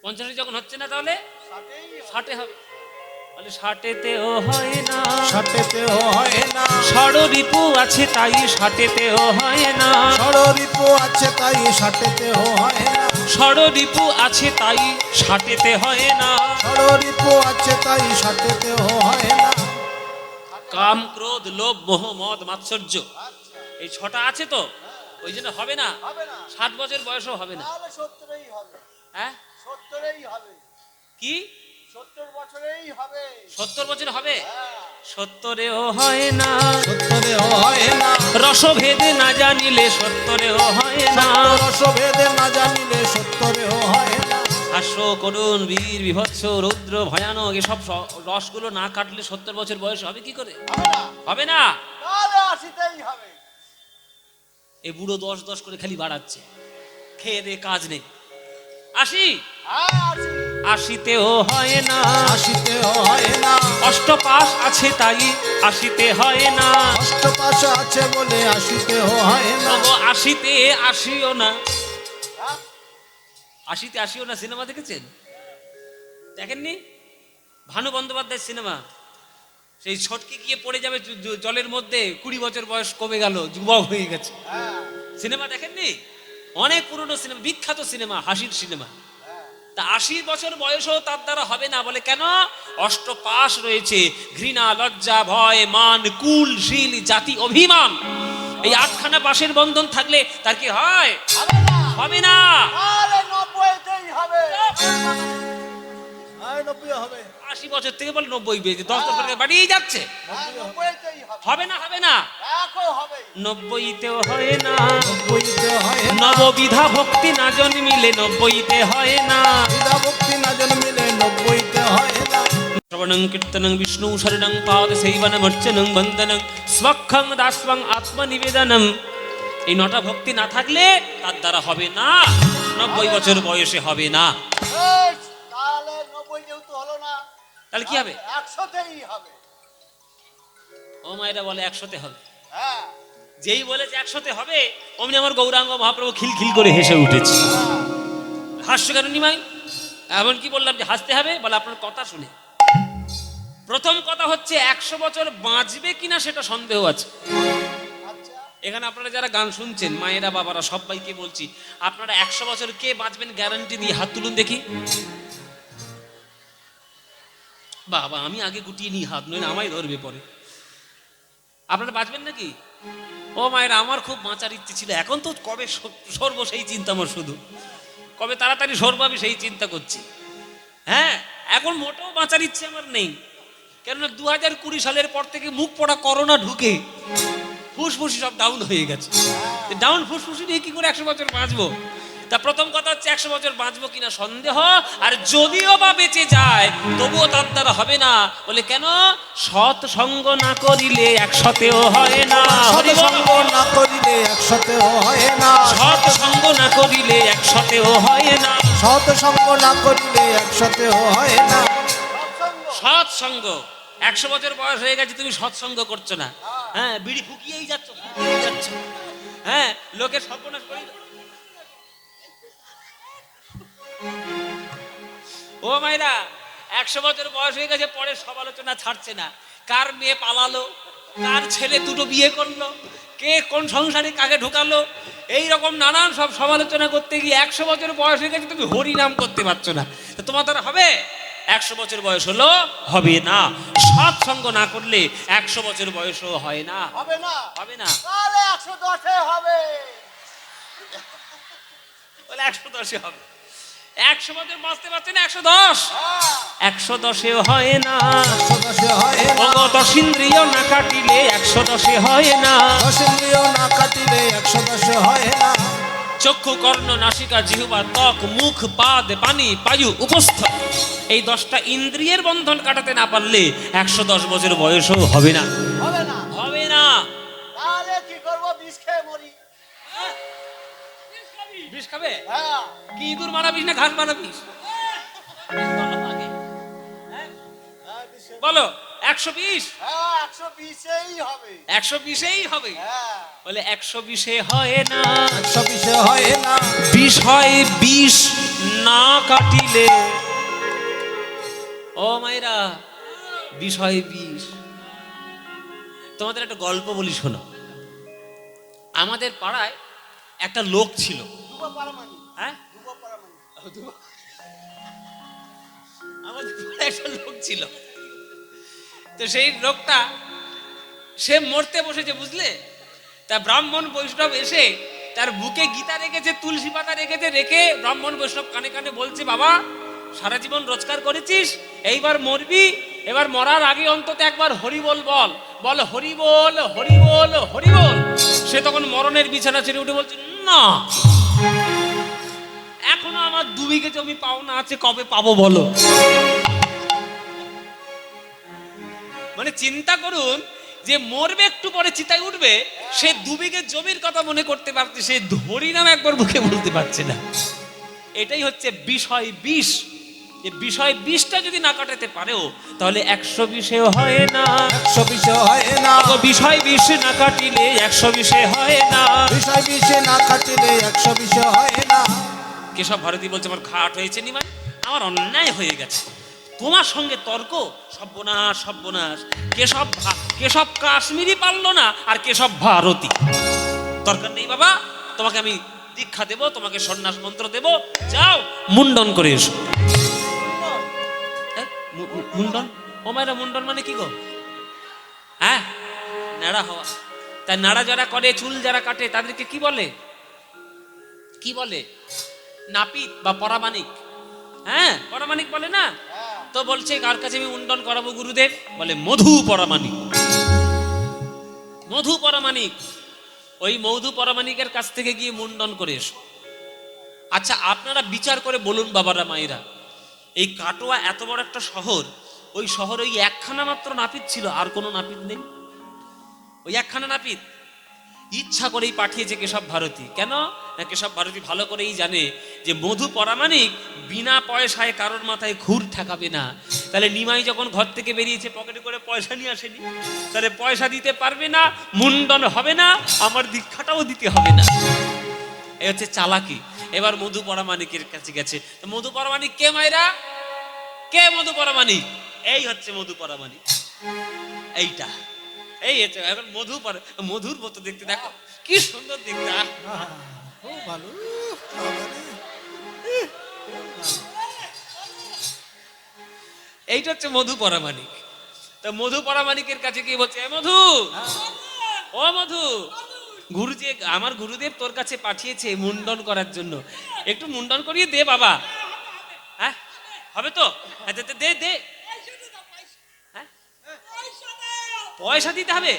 50 যখন হচ্ছে না তাহলে 60 হবে। তাহলে 60তেও হয় না, 60তেও হয় না, ষড়রিপু আছে তাই 60তেও হয় না, ষড়রিপু আছে তাই 60তেও হয় না, ষড়রিপু আছে তাই 60তে হয় না, ষড়রিপু আছে তাই 60তেও হয় না। কাম ক্রোধ লোভ মোহ মদ মাৎসর্য, এই 6টা আছে তো, ওই জন্য হবে না, 60 বছর বয়সও হবে না। হ্যাঁ, কি 70 বছরেই হবে। 70 বছর হবে? 70-এও হয় না, 70-এও হয় না, রসভেদে না জানিলে 70-এও হয় না। রসভেদে না জানিলে 70-এও হয় না। হাস্য, করুণ, বীর, বিভৎস, রৌদ্র, ভয়ানক এসব রসগুলো না কাটলে 70 বছর বয়স হবে কি করে? হবে না, হবে না। তাহলে 80-তেই হবে। এ বুড়ো 10 করে খালি বাড়াচ্ছে, খেয়ে দে কাজ নেই। 80? হ্যাঁ, 80। 80-তেও হয় না, 80-তেও হয় না, অষ্টপাশ আছে তাই 80-তে হয় না। অষ্টপাশ আছে বলে 80-তেও হয় না। তবু 80-তে আসিও না, হ্যাঁ? 80-তে আসিও না সিনেমা দেখেছেন? দেখেননি? ভানু বন্দ্যোপাধ্যায় সিনেমা, সেই ছটকে গিয়ে পড়ে যাবে জলের মধ্যে, 20 বছর বয়স কমে গেল, যুবক হয়ে গেছে। হ্যাঁ, সিনেমা দেখেননি? অনেক পুরনো সিনেমা, বিখ্যাত সিনেমা, হাসির সিনেমা। তা 80 বছর বয়সও তার দ্বারা হবে না, বলে কেন? অষ্টপাশ রয়েছে, ঘৃণা, লজ্জা, ভয়, মান, কুল, শীল, জাতি, অভিমান, এই 8খানা পাশের বন্ধন থাকলে তার কি হয়? হবে না, হবে না। তাহলে 90-তেই হবে। হ্যাঁ, 90 হবে। 80 বছর থেকে বলে 90 বেজে 10 করে বাড়িয়ে যাচ্ছে। হ্যাঁ, 90-তেই হবে। হবে না, হবে না। এখন হবে। 90-তেও হয় না, 90-তেও হয় না, নববিধা ভক্তি না জন্মিলে 90-তে হয় না। বিধা ভক্তি না জন্মিলে 90-তে হয় না। শ্রবণং কীর্তনং বিষ্ণু শরণং পাদ সেবনমর্চনং বন্দনং স্বক্ষং দাস্বং আত্মনিবেদনম, এই 9টা ভক্তি না থাকলে তার দ্বারা হবে না, 90 বছর বয়সে হবে না। এই, তাহলে 90 যেহেতু হলো না, তাহলে কি হবে? 100-তেই হবে। ও মায়েরা বলে 100-তে হবে। হ্যাঁ, যেই বলেছে 100-তে হবে, অমনি আমার গৌরাঙ্গ মহাপ্রভু খিলখিল করে হেসে উঠেছে। হাস্য কেন নিমাই? এমন কি বললাম যে হাসতে হবে? বলে আপনার কথা শুনে। প্রথম কথা হচ্ছে 100 বছর বাঁচবে কিনা সেটা সন্দেহ আছে। আচ্ছা, এখানে আপনারা যারা গান শুনছেন, মায়েরা, বাবারা, সবাইকে বলছি, আপনারা 100 বছর কে বাঁচবেন গ্যারান্টি দিয়ে হাত তুলুন দেখি। বাবা, আমি আগে গুটিয়ে নিই হাত, নইলে আমায় ধরবে পরে। আপনারা বাঁচবেন নাকি? ও মায়েরা, আমার খুব বাঁচার ইচ্ছে ছিল, এখন তো কবে সরবো সেই চিন্তা আমার, শুধু কবে তাড়াতাড়ি সরবো আমি সেই চিন্তা করছি। হ্যাঁ, এখন মোটেও বাঁচার ইচ্ছে আমার নেই, কেননা 2020 সালের পর থেকে মুখ পড়া করোনা ঢুকে ফুসফুসি সব ডাউন হয়ে গেছে। ডাউন ফুসফুসি নিয়ে কি করে 100 বছর বাঁচবো? তা প্রথম কথা হচ্ছে 100 বছর বাঁচবো কিনা সন্দেহ, আর যদিও বা বেঁচে যায় তবুও তার দ্বারা হবে না। বলে কেন? সৎ সঙ্গ না করিলে 100-তেও হয় না। সৎসঙ্গ না করিলে 100-তেও হয় না, সৎ সঙ্গ না করিলে 100-তেও হয় না। সৎসঙ্গ না করিলে 100-তেও হয় না। সৎসঙ্গ, 100 বছর বয়স হয়ে গেছে, তুমি সৎসঙ্গ করছো না, হ্যাঁ, বিড়ি ফুকিয়েই যাচ্ছ, হ্যাঁ, লোকের সর্বনাশ করে। ও মাইরা, 100 বছর বয়স হয়ে গেছে, পরে সমালোচনা ছাড়ছে না। কার মেয়ে পালালো, কার ছেলে দুটো বিয়ে করলো, কে কোন সংসারে কাকে ঢুকালো, এই রকম নানান সব সমালোচনা করতে গিয়ে 100 বছর বয়স হয়ে গেছে, তুমি হরি নাম করতে পারছো না। তো তোমার দ্বারা হবে? 100 বছর বয়স হলো হবে না। সৎসঙ্গ না করলে 100 বছর বয়সও হয় না, হবে না, হবে না। তাহলে 110-এ হবে। বলে 110-এ হবে। 100 বছর বাঁচতে পারছে না, 110? হ্যাঁ, 110-এও হয় না। 110-এ হয় না, দশিন্দ্রিয় না কাটিলে 110-এ হয় না। দশেন্দ্রিয় না কাটিলে 110-এ হয় না। চক্ষু, কর্ণ, নাসিকা, জিহ্বা, ত্বক, মুখ, পাদ, পানি, বায়ু, উপস্থ, এই 10টা ইন্দ্রিয়ের বন্ধন কাটাতে না পারলে 110 বছর বয়সও হবে না, হবে না, হবে না। তাহলে কি করবো? বিষ খেয়ে মরি। বিষ খাবে? হ্যাঁ, কি ইঁদুর মারা বিষ না ঘাস মারা বিষ? হ্যাঁ, বিষ খেয়ে- বলো 120? হ্যাঁ, 120-এই হবে। 120-এই হবে। হ্যাঁ, বলে 120-এ হয় না। 120-এ হয় না, বিষ হয় বিষ না কাটিলে। ও মায়েরা, বিষ হয় বিষ। তোমাদের একটা গল্প বলি, শোনো। আমাদের পাড়ায় একটা লোক ছিল, দুবো পারামানি, হ্যাঁ, দুবো পারামানি। আমাদের পাড়ায় একটা লোক ছিল। তো সেই লোকটা, সে মরতে বসেছে, বুঝলে? তা ব্রাহ্মণ বৈষ্ণব এসে তার বুকে গীতা রেখেছে, তুলসী পাতা রেখেছে, রেখে ব্রাহ্মণ বৈষ্ণব কানে কানে বলছে, বাবা, সারা জীবন রোজগার করেছিস, এইবার মরবি, এবার মরার আগে অন্তত একবার হরিবোল বল, বল হরিবোল হরিবোল হরিবোল। সে তখন মরণের বিছানা ছেড়ে উঠে বলছে, না এখনো আমার 2 বিঘে জমি পাওনা আছে, কবে পাবো বলো। মানে চিন্তা করুন, যে মরবে একটু পরে চিতায় উঠবে, সে 2 বিঘে জমির কথা মনে করতে পারছে, সে হরি নাম একবার মুখে বলতে পারছে না। এটাই হচ্ছে বিষয় বিষ। যে বিষয় বিষটা যদি না কাটাতে পারেও, তাহলে 120 হয় না, 120 হয় না, বিষয় বিষ না কাটিলে 120 হয় না, বিষয় বিষে না কাটিলে 120 হয় না। কেশব ভারতী বলছে, আমার ঘাট হয়েছে নিমাই, আমার অন্যায় হয়ে গেছে, তোমার সঙ্গে তর্ক, সর্বনাশ সর্বনাশ। কেশব কাশ্মীরি পারলো না, আর কেশব ভারতী। দরকার নেই বাবা, তোমাকে আমি দীক্ষা দেব, তোমাকে সন্ন্যাস মন্ত্র দেব, যাও মুন্ডন করে এসো। মুন্ডন, ও মায়েরা মুন্ডন মানে কি গো? হ্যাঁ, নাড়া হওয়া। তাই নাড়া যারা করে, চুল যারা কাটে, তাদেরকে কি বলে? কি বলে? নাপিত বা পরামানিক। হ্যাঁ, পরামানিক বলে না? তো বলছে, কার কাছে আমি মুন্ডন করাবো গুরুদেব? বলে মধু পরামানিক। মধু পরামানিক, ওই মধু পরামানিকের কাছ থেকে গিয়ে মুন্ডন করে এসো। আচ্ছা, আপনারা বিচার করে বলুন বাবারা মায়েরা, এই কাটোয়া এত বড় একটা শহর, ওই শহরে ওই একখানা মাত্র নাপিত ছিল, আর কোনো নাপিত নেই। ওই একখানা নাপিত ইচ্ছা করেই পাঠিয়েছে কেশব ভারতী। কেন না, কেশব ভারতী ভালো করেই জানে যে মধু পরামানিক বিনা পয়সায় কারোর মাথায় ঘুর ঠেকাবে না। তাহলে নিমাই যখন ঘর থেকে বেরিয়েছে, পকেটে করে পয়সা নিয়ে আসেনি, তাহলে পয়সা দিতে পারবে না, মুন্ডন হবে না, আমার দীক্ষাটাও দিতে হবে না। এই হচ্ছে চালাকি। এবার মধু পরামানিকের কাছে গেছে। তো মধু পরামানিক কে মায়েরা? কে মধু পরামানিক? এই হচ্ছে মধু পরামানিক, এইটা। এই এখন মধুর মতো দেখতে, দেখো কি সুন্দর দেখতে। খুব ভালো। এইটা হচ্ছে মধু পরামানিক। তো মধু পরামানিকের কাছে গিয়ে বলছে, এ মধু, ও মধু, গুরুজি, আমার গুরুদেব তোর কাছে পাঠিয়েছে মুন্ডন করার জন্য, একটু মুন্ডন করিয়ে দে বাবা। হ্যাঁ, হবে তো? দে দে। হ্যাঁ, পয়সা দিতে হবে?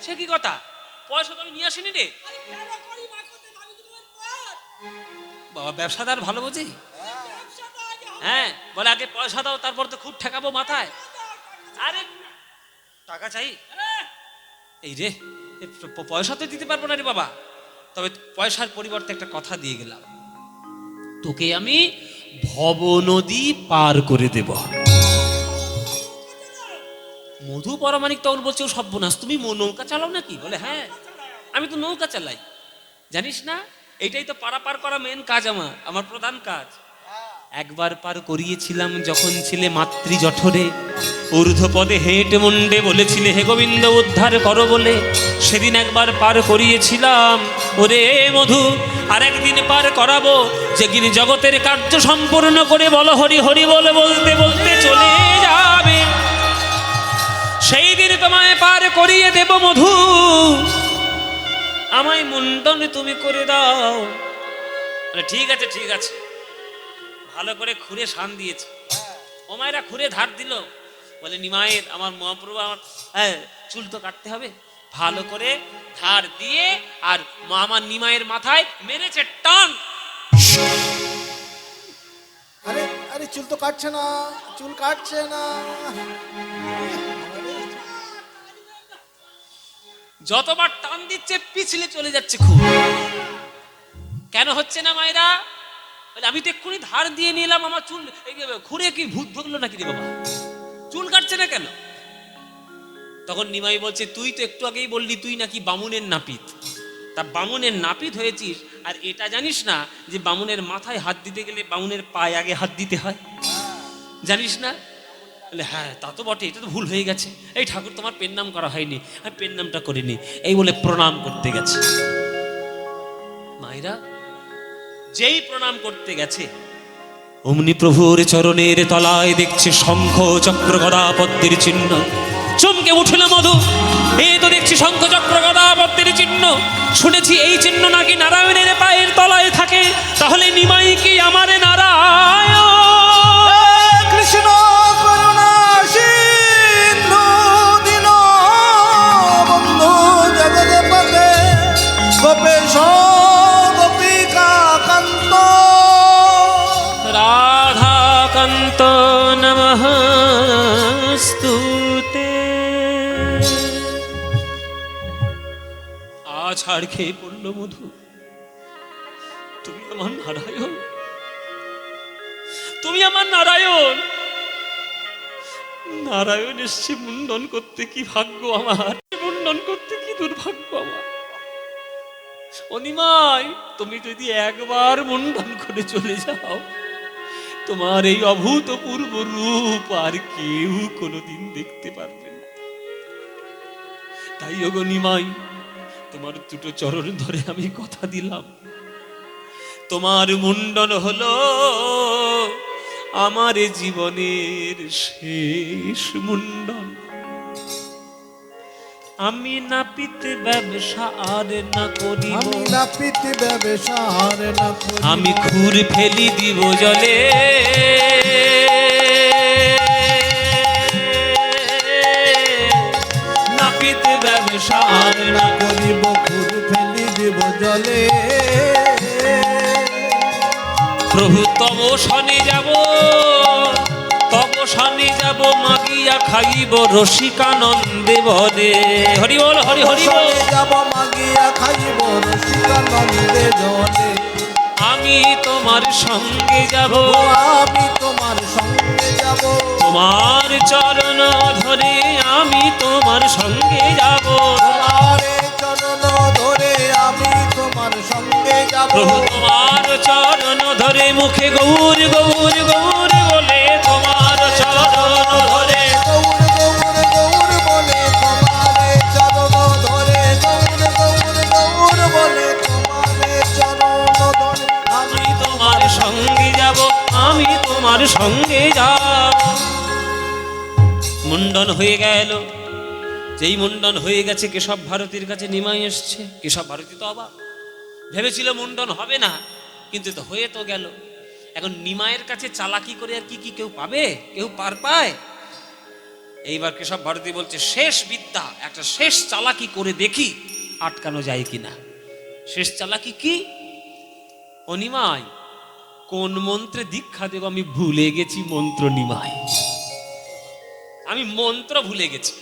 সে কি কথা? পয়সা তো আমি নিয়ে আসিনি রে বাবা। ব্যবসাদার ভালো বোঝে। হ্যাঁ, বলে আগে পয়সা দাও, তারপর তো খুব ঠেকাবো মাথায়। আরে টাকা চাই? এই রে, পয়সা তো দিতে পারবো না রে বাবা, তবে পয়সার পরিবর্তে একটা কথা দিয়ে গেলাম, তোকে আমি ভব নদী পার করে দেব। মধু পরামানিক তখন বলছে, ও সর্বনাশ, তুমি নৌকা চালাও নাকি? বলে হ্যাঁ, আমি তো নৌকা চালাই। জানিস না, এটাই তো পারাপার করা মেন কাজ, আমার প্রধান কাজ। একবার পার করিয়েছিলাম যখন ছিলে মাতৃ জঠরে, ঊর্ধ্বপদে হেঁটে মুন্ডে বলেছিলে, হে গোবিন্দ উদ্ধার করো বলে। সেদিন একবার পার করিয়েছিলাম ওরে মধু, আর একদিন পার করাবো, যেদিন জগতের কার্য সম্পূর্ণ করে বলো হরি হরি বলে বলতে বলতে চলে যাবে, সেই দিন তোমায় পার করিয়ে দেব মধু, আমায় মুন্ডন তুমি করে দাও। ঠিক আছে ঠিক আছে, ভালো করে খুঁড়ে শান দিয়েছে। ও মায়েরা খুঁড়ে ধার দিল। বলে নিমায়ের, আমার মহাপ্রভু, আমার চুল তো কাটতে হবে। ভালো করে ধার দিয়ে আর আমার নিমায়ের মাথায় মেরেছে টান। আরে আরে, চুল তো কাটছে না, চুল কাটছে না। যতবার টান দিচ্ছে পিছলে চলে যাচ্ছে খুব। কেন হচ্ছে না মায়েরা? আমি তো এক্ষুনি ধার দিয়ে নিলাম, আমার চুল খুঁড়ে কি ভূত ঢুকলো নাকি রে বাবা? চুল কাটছে না কেন? তখন নিমাই বলছে, তুই তো একটু আগেই বললি তুই নাকি বামুনের নাপিত। তা বামুনের নাপিত হয়েছিস, আর এটা জানিস না যে বামুনের মাথায় হাত দিতে গেলে বামুনের পায়ে আগে হাত দিতে হয়? জানিস না? বলে হ্যাঁ, তা তো বটে, এটা তো ভুল হয়ে গেছে। এই ঠাকুর, তোমার পেন নাম করা হয়নি, আমি পেন নামটা করিনি, এই বলে প্রণাম করতে গেছে। মায়েরা, যেই প্রণাম করতে গেছে, অমনি প্রভুর চরণের তলায় দেখছে শঙ্খ চক্র গদা পদ্মের চিহ্ন। চমকে উঠল মধু, এই তো দেখছি শঙ্খ চক্র গদা পদ্মের চিহ্ন। শুনেছি এই চিহ্ন নাকি নারায়ণের পায়ের তলায় থাকে, তাহলে নিমাই কি আমার নারায়ণ? কৃষ্ণ নমস্তুতে। ছাড় খেয়ে পড়ল মধু, তুমি আমার নারায়ণ, তুমি আমার নারায়ণ। নারায়ণ এসছে মুন্ডন করতে, কি ভাগ্য আমার, মুন্ডন করতে কি দুর্ভাগ্য আমার। অনিমাই, তুমি যদি একবার মুন্ডন করে চলে যাও, তোমার এই অভূতপূর্ব রূপ আর কেউ কোনোদিন দেখতে পারবে না। তাই ওগো নিমাই, তোমার দুটো চরণ ধরে আমি কথা দিলাম, তোমার মুন্ডন হলো আমার জীবনের শেষ মুন্ডন। আমি নাপিত ব্যবসা আর না করিব, আমি নাপিত ব্যবসা আর না করিব, আমি খুর ফেলি দিব জলে। নাপিত ব্যবসা আর না করিব, খুর ফেলি দিব জলে। প্রভু তব শনে যাব, তব শনে যাব, মাগিয়া খাইব রসিকানন্দে বলে। হরি বল, হরি হরি বল। যাব মাগিয়া খাইব রসিকানন্দে জলে। আমি তোমার সঙ্গে যাব, আমি তোমার সঙ্গে যাব, তোমার চরণ ধরে আমি তোমার সঙ্গে যাব। তোমার চরণ ধরে আমি তোমার সঙ্গে যাব। প্রভু তোমার চরণ ধরে মুখে গৌর গৌর গৌর বলে, তোমার চরণ ধরে গৌর গৌর গৌর বলে, তোমার চরণ ধরে গৌর গৌর গৌর বলে, তোমার চরণ ধরে আমি তোমার সঙ্গে যাব, আমি তোমার সঙ্গে যাব। মুন্ডন হয়ে গেল। যেই মুন্ডন হয়ে গেছে, কেশব ভারতীর কাছে নিমাই এসছে। কেশব ভারতী তো অবাক, ভেবেছিল মুন্ডন হবে না, কিন্তু তো হয়ে তো গেল। এখন নিমাইয়ের কাছে চালাকি করে আর কি কি কেউ পাবে? কেউ পার পায়? এইবার কেশব ভারতী বলছে, শেষ বিদ্যা, একটা শেষ চালাকি করে দেখি আটকানো যায় কিনা। শেষ চালাকি কি? ও নিমাই, কোন মন্ত্রে দীক্ষা দেব আমি ভুলে গেছি। মন্ত্র নিমাই, আমি মন্ত্র ভুলে গেছি।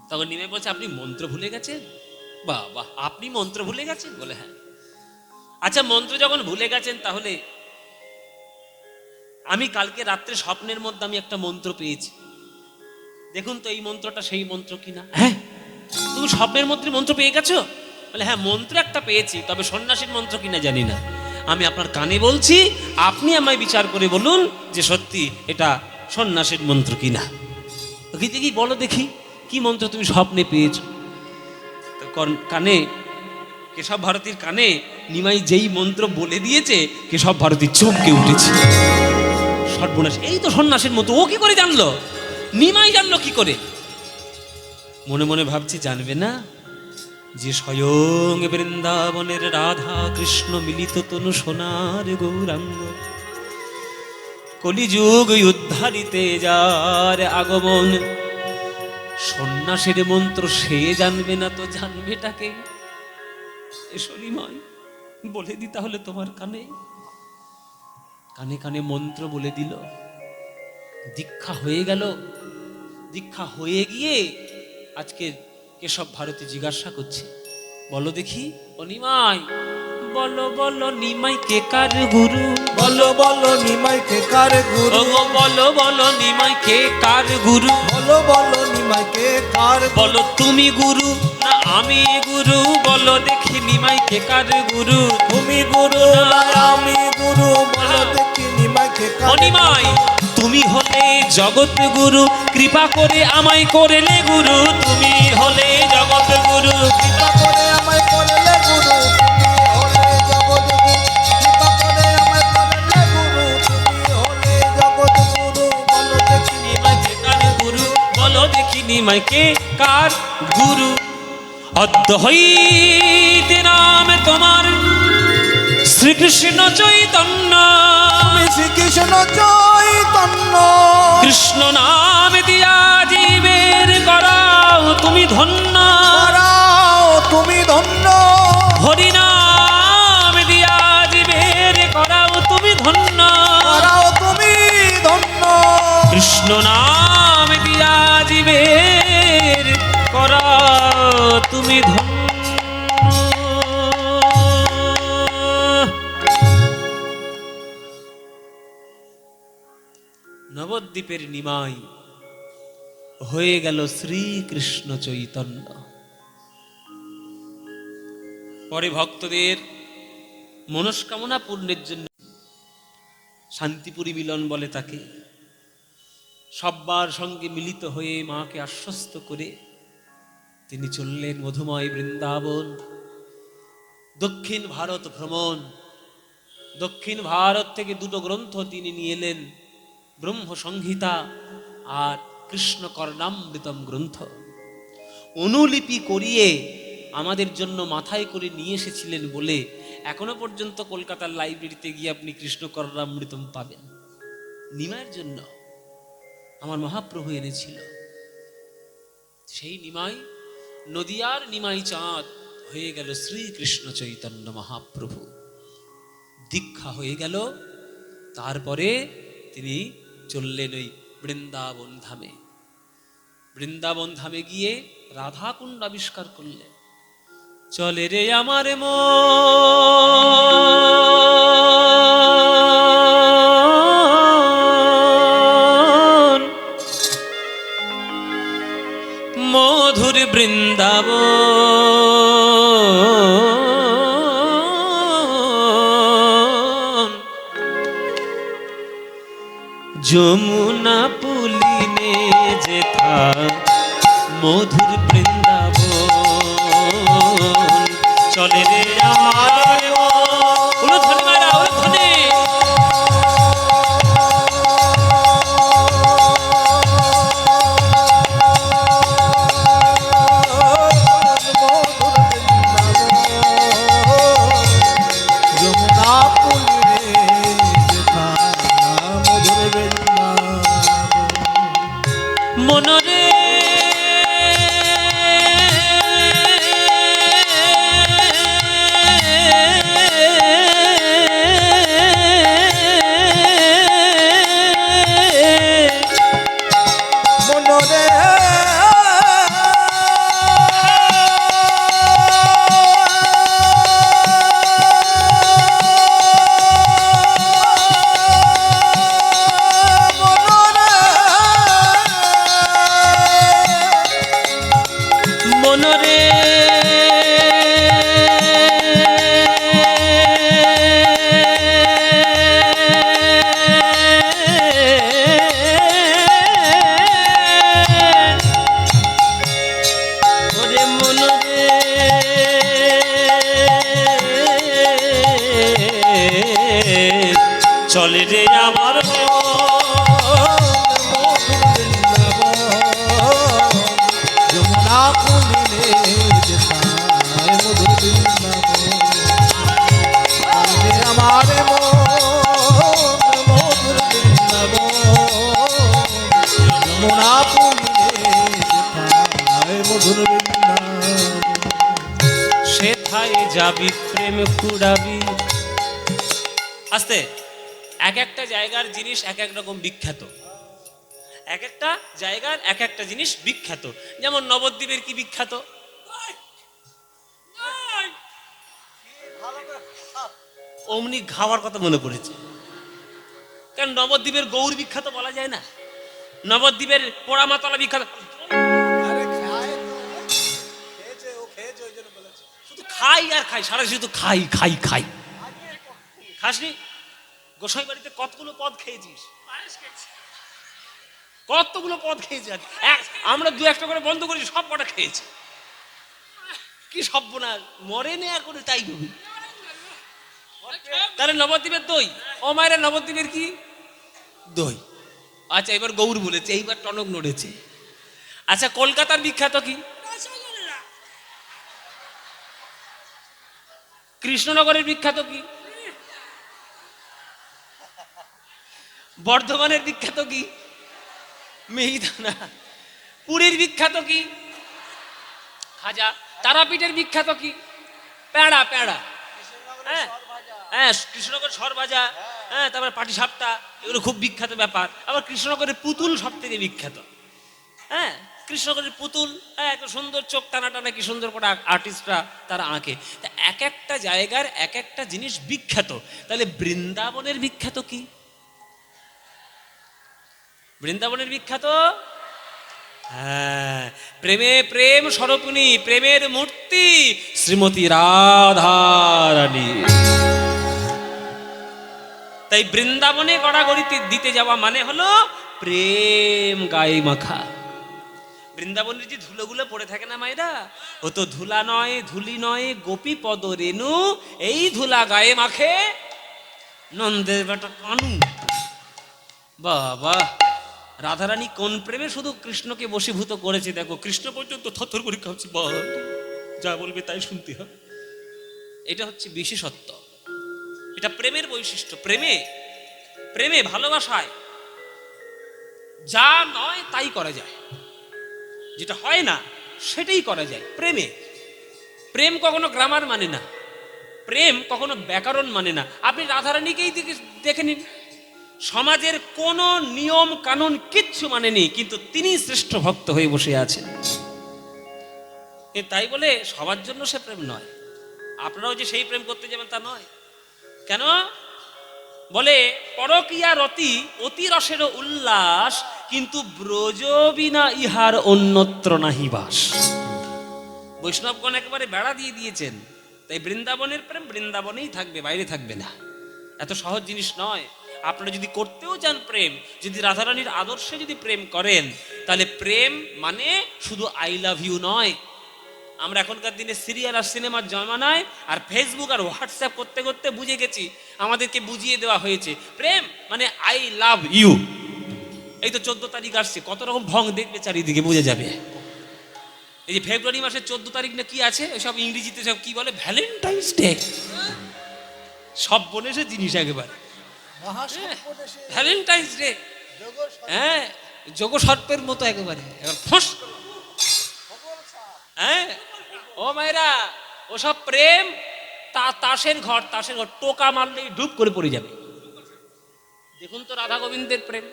তখন নিমাই বলছে, আপনি মন্ত্র ভুলে গেছেন? বাবা, আপনি মন্ত্র ভুলে গেছেন? বলে হ্যাঁ। আচ্ছা, মন্ত্র যখন ভুলে গেছেন, তাহলে আমি কালকে রাত্রে স্বপ্নের মধ্যে আমি একটা মন্ত্র পেয়েছি, দেখুন তো এই মন্ত্রটা সেই মন্ত্র কিনা। হ্যাঁ, তুমি স্বপ্নের মধ্যে মন্ত্র পেয়ে গেছো? বলে হ্যাঁ, মন্ত্র একটা পেয়েছি, তবে সন্ন্যাসীর মন্ত্র কিনা জানি না। আমি আপনার কানে বলছি, আপনি আমায় বিচার করে বলুন যে সত্যি এটা সন্ন্যাসীর মন্ত্র কিনা। দেখি বলো দেখি, কি মন্ত্র তুমি স্বপ্নে পেয়েছ? কানে, কেশব ভারতীর কানে নিমাই যেই মন্ত্র বলে দিয়েছে, কেশব ভারতী চমকে উঠেছে। সর্বনাশ, এই তো সন্ন্যাসীর মতো। ও কি করে জানলো? নিমাই জানলো কি করে? মনে মনে ভাবছি, জানবে না যে স্বয়ং বৃন্দাবনের রাধা কৃষ্ণ মিলিত তনু সোনার গৌরাঙ্গ, কলিযুগ উদ্ধারিতে যার আগমন। সন্ন্যাসীর মন্ত্র সে জানবে না তো জানবেটাকে? এসো নিমাই, বলে দি তাহলে তোমার কানে। কানে কানে মন্ত্র বলে দিল, দীক্ষা হয়ে গেল। দীক্ষা হয়ে গিয়ে আজকে কেশব ভারতী জিজ্ঞাসা করছে, বলো দেখি ও নিমাই, বলো বলো নিমাই কে কার গুরু? বলো বলো নিমাই কে কার গুরু? বলো বলো নিমাই কে কার গুরু? বলো বলো নিমাই কে কার? বলো তুমি গুরু না আমি গুরু? বলো দেখি নিমাই কে কার গুরু? তুমি গুরু না আমি গুরু? বলো দেখি নিমাই কে কার? ও নিমাই, তুমি হলে জগৎ গুরু, কৃপা করে আমায় করলে গুরু। তুমি হলে জগৎ গুরু, কৃপা করে আমায় করলে গুরু। তুমি হলে জগৎ গুরু, কৃপা করে আমায় করলে গুরু। তুমি হলে জগৎ গুরু, বলো দেখি নিমাই কে কার গুরু? বলো দেখি নিমাই কে কার গুরু? অদ্য হইতে নাম তোমার শ্রীকৃষ্ণ চৈতন্য। শ্রীকৃষ্ণ চৈতন্য, কৃষ্ণ নাম দিয়া জীবের করাও তুমি ধন্য। করাও তুমি ধন্য। হরি নাম দিয়া জীবের করাও তুমি ধন্য। করাও তুমি ধন্য। কৃষ্ণ নাম নবদ্বীপের করা তুমি ধন্য। নবদ্বীপের নিমাই হয়ে গেল শ্রীকৃষ্ণ চৈতন্য। পরে ভক্তদের মনস্কামনা পূর্ণের জন্য শান্তিপুরী মিলন বলে তাকে, সব্বার সঙ্গে মিলিত হয়ে মাকে আশ্বস্ত করে তিনি চললেন মধুময় বৃন্দাবন। দক্ষিণ ভারত ভ্রমণ। দক্ষিণ ভারত থেকে দুটো গ্রন্থ তিনি নিয়ে এলেন, ব্রহ্ম সংহিতা আর কৃষ্ণ কর্ণামৃতম গ্রন্থ। অনুলিপি করিয়ে আমাদের জন্য মাথায় করে নিয়ে এসেছিলেন বলে এখনো পর্যন্ত কলকাতার লাইব্রেরিতে গিয়ে আপনি কৃষ্ণ কর্ণামৃতম পাবেন। নিমাইয়ের জন্য আমার মহাপ্রভু এনেছিল। সেই নিমাই, নদিয়ার নিমাই চাঁদ হয়ে গেল শ্রীকৃষ্ণ চৈতন্য মহাপ্রভু। দীক্ষা হয়ে গেল, তারপরে তিনি চললেন ওই বৃন্দাবন ধামে। বৃন্দাবন ধামে গিয়ে রাধাকুণ্ড আবিষ্কার করলেন। চলে রে আমার মন মধুর বৃন্দাবন, যমুনা পুলিনে যেথা মধুর বৃন্দাবন। চলে রে আমার উলুধ্বনি মায়েরা, উলুধ্বনি। মনরে চলে রে আমার যমুনা পুলিনে যেথায় মধুর বৃন্দাবন, আমার মধুর বৃন্দাবন, যমুনা পুলিনে যেথায় মধুর বৃন্দাবন। সেথায় যাবি প্রেম কুড়াবি। আস্তে, এক একটা জায়গার জিনিস এক এক রকম বিখ্যাত। এক একটা জায়গার এক একটা জিনিস বিখ্যাত। যেমন নবদ্বীপের কি বিখ্যাত? অমনি খাওয়ার কথা মনে পড়েছে। কারণ নবদ্বীপের গৌর বিখ্যাত বলা যায় না? নবদ্বীপের পোড়ামাতলা বিখ্যাত। শুধু খাই আর খাই, সারা শুধু খাই খাই খাই। খাসনি? গোসাই বাড়িতে কতগুলো পদ খেয়েছিস? কতগুলো পদ খেয়েছি। আমরা দু একটা করে বন্ধ করেছি, সব কটা খেয়েছি। কি সর্বনাশ, মরে নেয়া করে তাই ভাবি। তাহলে নবদ্বীপের দই, ও মায়েরা নবদ্বীপের কি দই। আচ্ছা, এবার গৌর বলেছে, এইবার টনক নড়েছে। আচ্ছা, কলকাতার বিখ্যাত কি? কৃষ্ণনগরের বিখ্যাত কি? বর্ধমানের বিখ্যাত কি? মিহিদানা। পুরীর বিখ্যাত কি? খাজা। তারাপীঠের বিখ্যাত কি? প্যাড়া। প্যাড়া, হ্যাঁ হ্যাঁ। কৃষ্ণনগর সরভাজা, হ্যাঁ। তারপর পাটিসাপটা, এগুলো খুব বিখ্যাত ব্যাপার। আবার কৃষ্ণনগরের পুতুল সব থেকে বিখ্যাত, হ্যাঁ। কৃষ্ণগরের পুতুল, এত সুন্দর চোখ টানা টানা কি সুন্দর করে আর্টিস্টরা তারা আঁকে। তা এক একটা জায়গার এক একটা জিনিস বিখ্যাত। তাহলে বৃন্দাবনের বিখ্যাত কি? বৃন্দাবনের বিখ্যাত হ্যাঁ, প্রেমে প্রেম স্বরূপিণী, প্রেমের মূর্তি শ্রীমতী রাধারানী। তাই বৃন্দাবনে গড়াগড়ি দিতে যাওয়া মানে হলো প্রেম গায়ে মাখা। বৃন্দাবনের যে ধুলোগুলো পড়ে থাকে না মায়েরা, ও তো ধুলা নয়, ধুলি নয়, গোপী পদ রেণু, এই ধুলা গায়ে মাখে নন্দের বেটা কানু। বাবা, রাধারানী কোন প্রেমে শুধু কৃষ্ণকে বশীভূত করেছে দেখো, কৃষ্ণ পর্যন্ত থরথর করে কাঁপছে, যা বলবে তাই শুনতে হবে। এটা হচ্ছে বিশেষত্ব, এটা প্রেমের বৈশিষ্ট্য। প্রেমে প্রেমে ভালোবাসায় যা নয় তাই করা যায়, যেটা হয় না সেটাই করা যায় প্রেমে। প্রেম কখনো গ্রামার মানে না, প্রেম কখনো ব্যাকরণ মানে না। আপনি রাধারানীকেই দেখে নিন, সমাজের কোনো নিয়ম কানুন কিচ্ছু মানেনি, কিন্তু তিনি শ্রেষ্ঠ ভক্ত হয়ে বসে আছেন। তাই বলে সবার জন্য সে প্রেম নয়। আপনারাও যে সেই প্রেম করতে যাবেন তা নয়। কেন বলে পরকীয়া রতি অতি রসের উল্লাস, কিন্তু ব্রজ বিনা ইহার অন্যত্র নাহি বাস। বৈষ্ণবগণ একেবারে বেড়া দিয়ে দিয়েছেন। তাই বৃন্দাবনের প্রেম বৃন্দাবনেই থাকবে, বাইরে থাকবে না। এত সহজ জিনিস নয়। আপনারা যদি করতেও চান প্রেম, যদি রাধারানীর আদর্শে যদি প্রেম করেন, তাহলে প্রেম মানে শুধু আই লাভ ইউ নয়। আমরা এখনকার দিনে সিরিয়াল আর সিনেমার জমানায় আর ফেসবুক আর হোয়াটসঅ্যাপ করতে করতে বুঝে গেছি, আমাদেরকে বুঝিয়ে দেওয়া হয়েছে প্রেম মানে আই লাভ ইউ। এই তো 14 তারিখ আসছে, কত রকম ঢং দেখবে চারিদিকে, বুঝে যাবে। এই যে ফেব্রুয়ারি মাসের 14 তারিখ না কি আছে, সব ইংরেজিতে সব কি বলে, ভ্যালেন্টাইন্স ডে। সব বলে সে জিনিস একেবারে ভ্যালেন্টাইন্স ডে। হ্যাঁ, যোগ সর্পের মতো একেবারে ফস। হ্যাঁ ও মায়েরা, ওসব প্রেম তাসের ঘর, তাসের ঘর, টোকা মারলেই ডুব করে পড়ে যাবে। দেখুন তো রাধা গোবিন্দের প্রেম।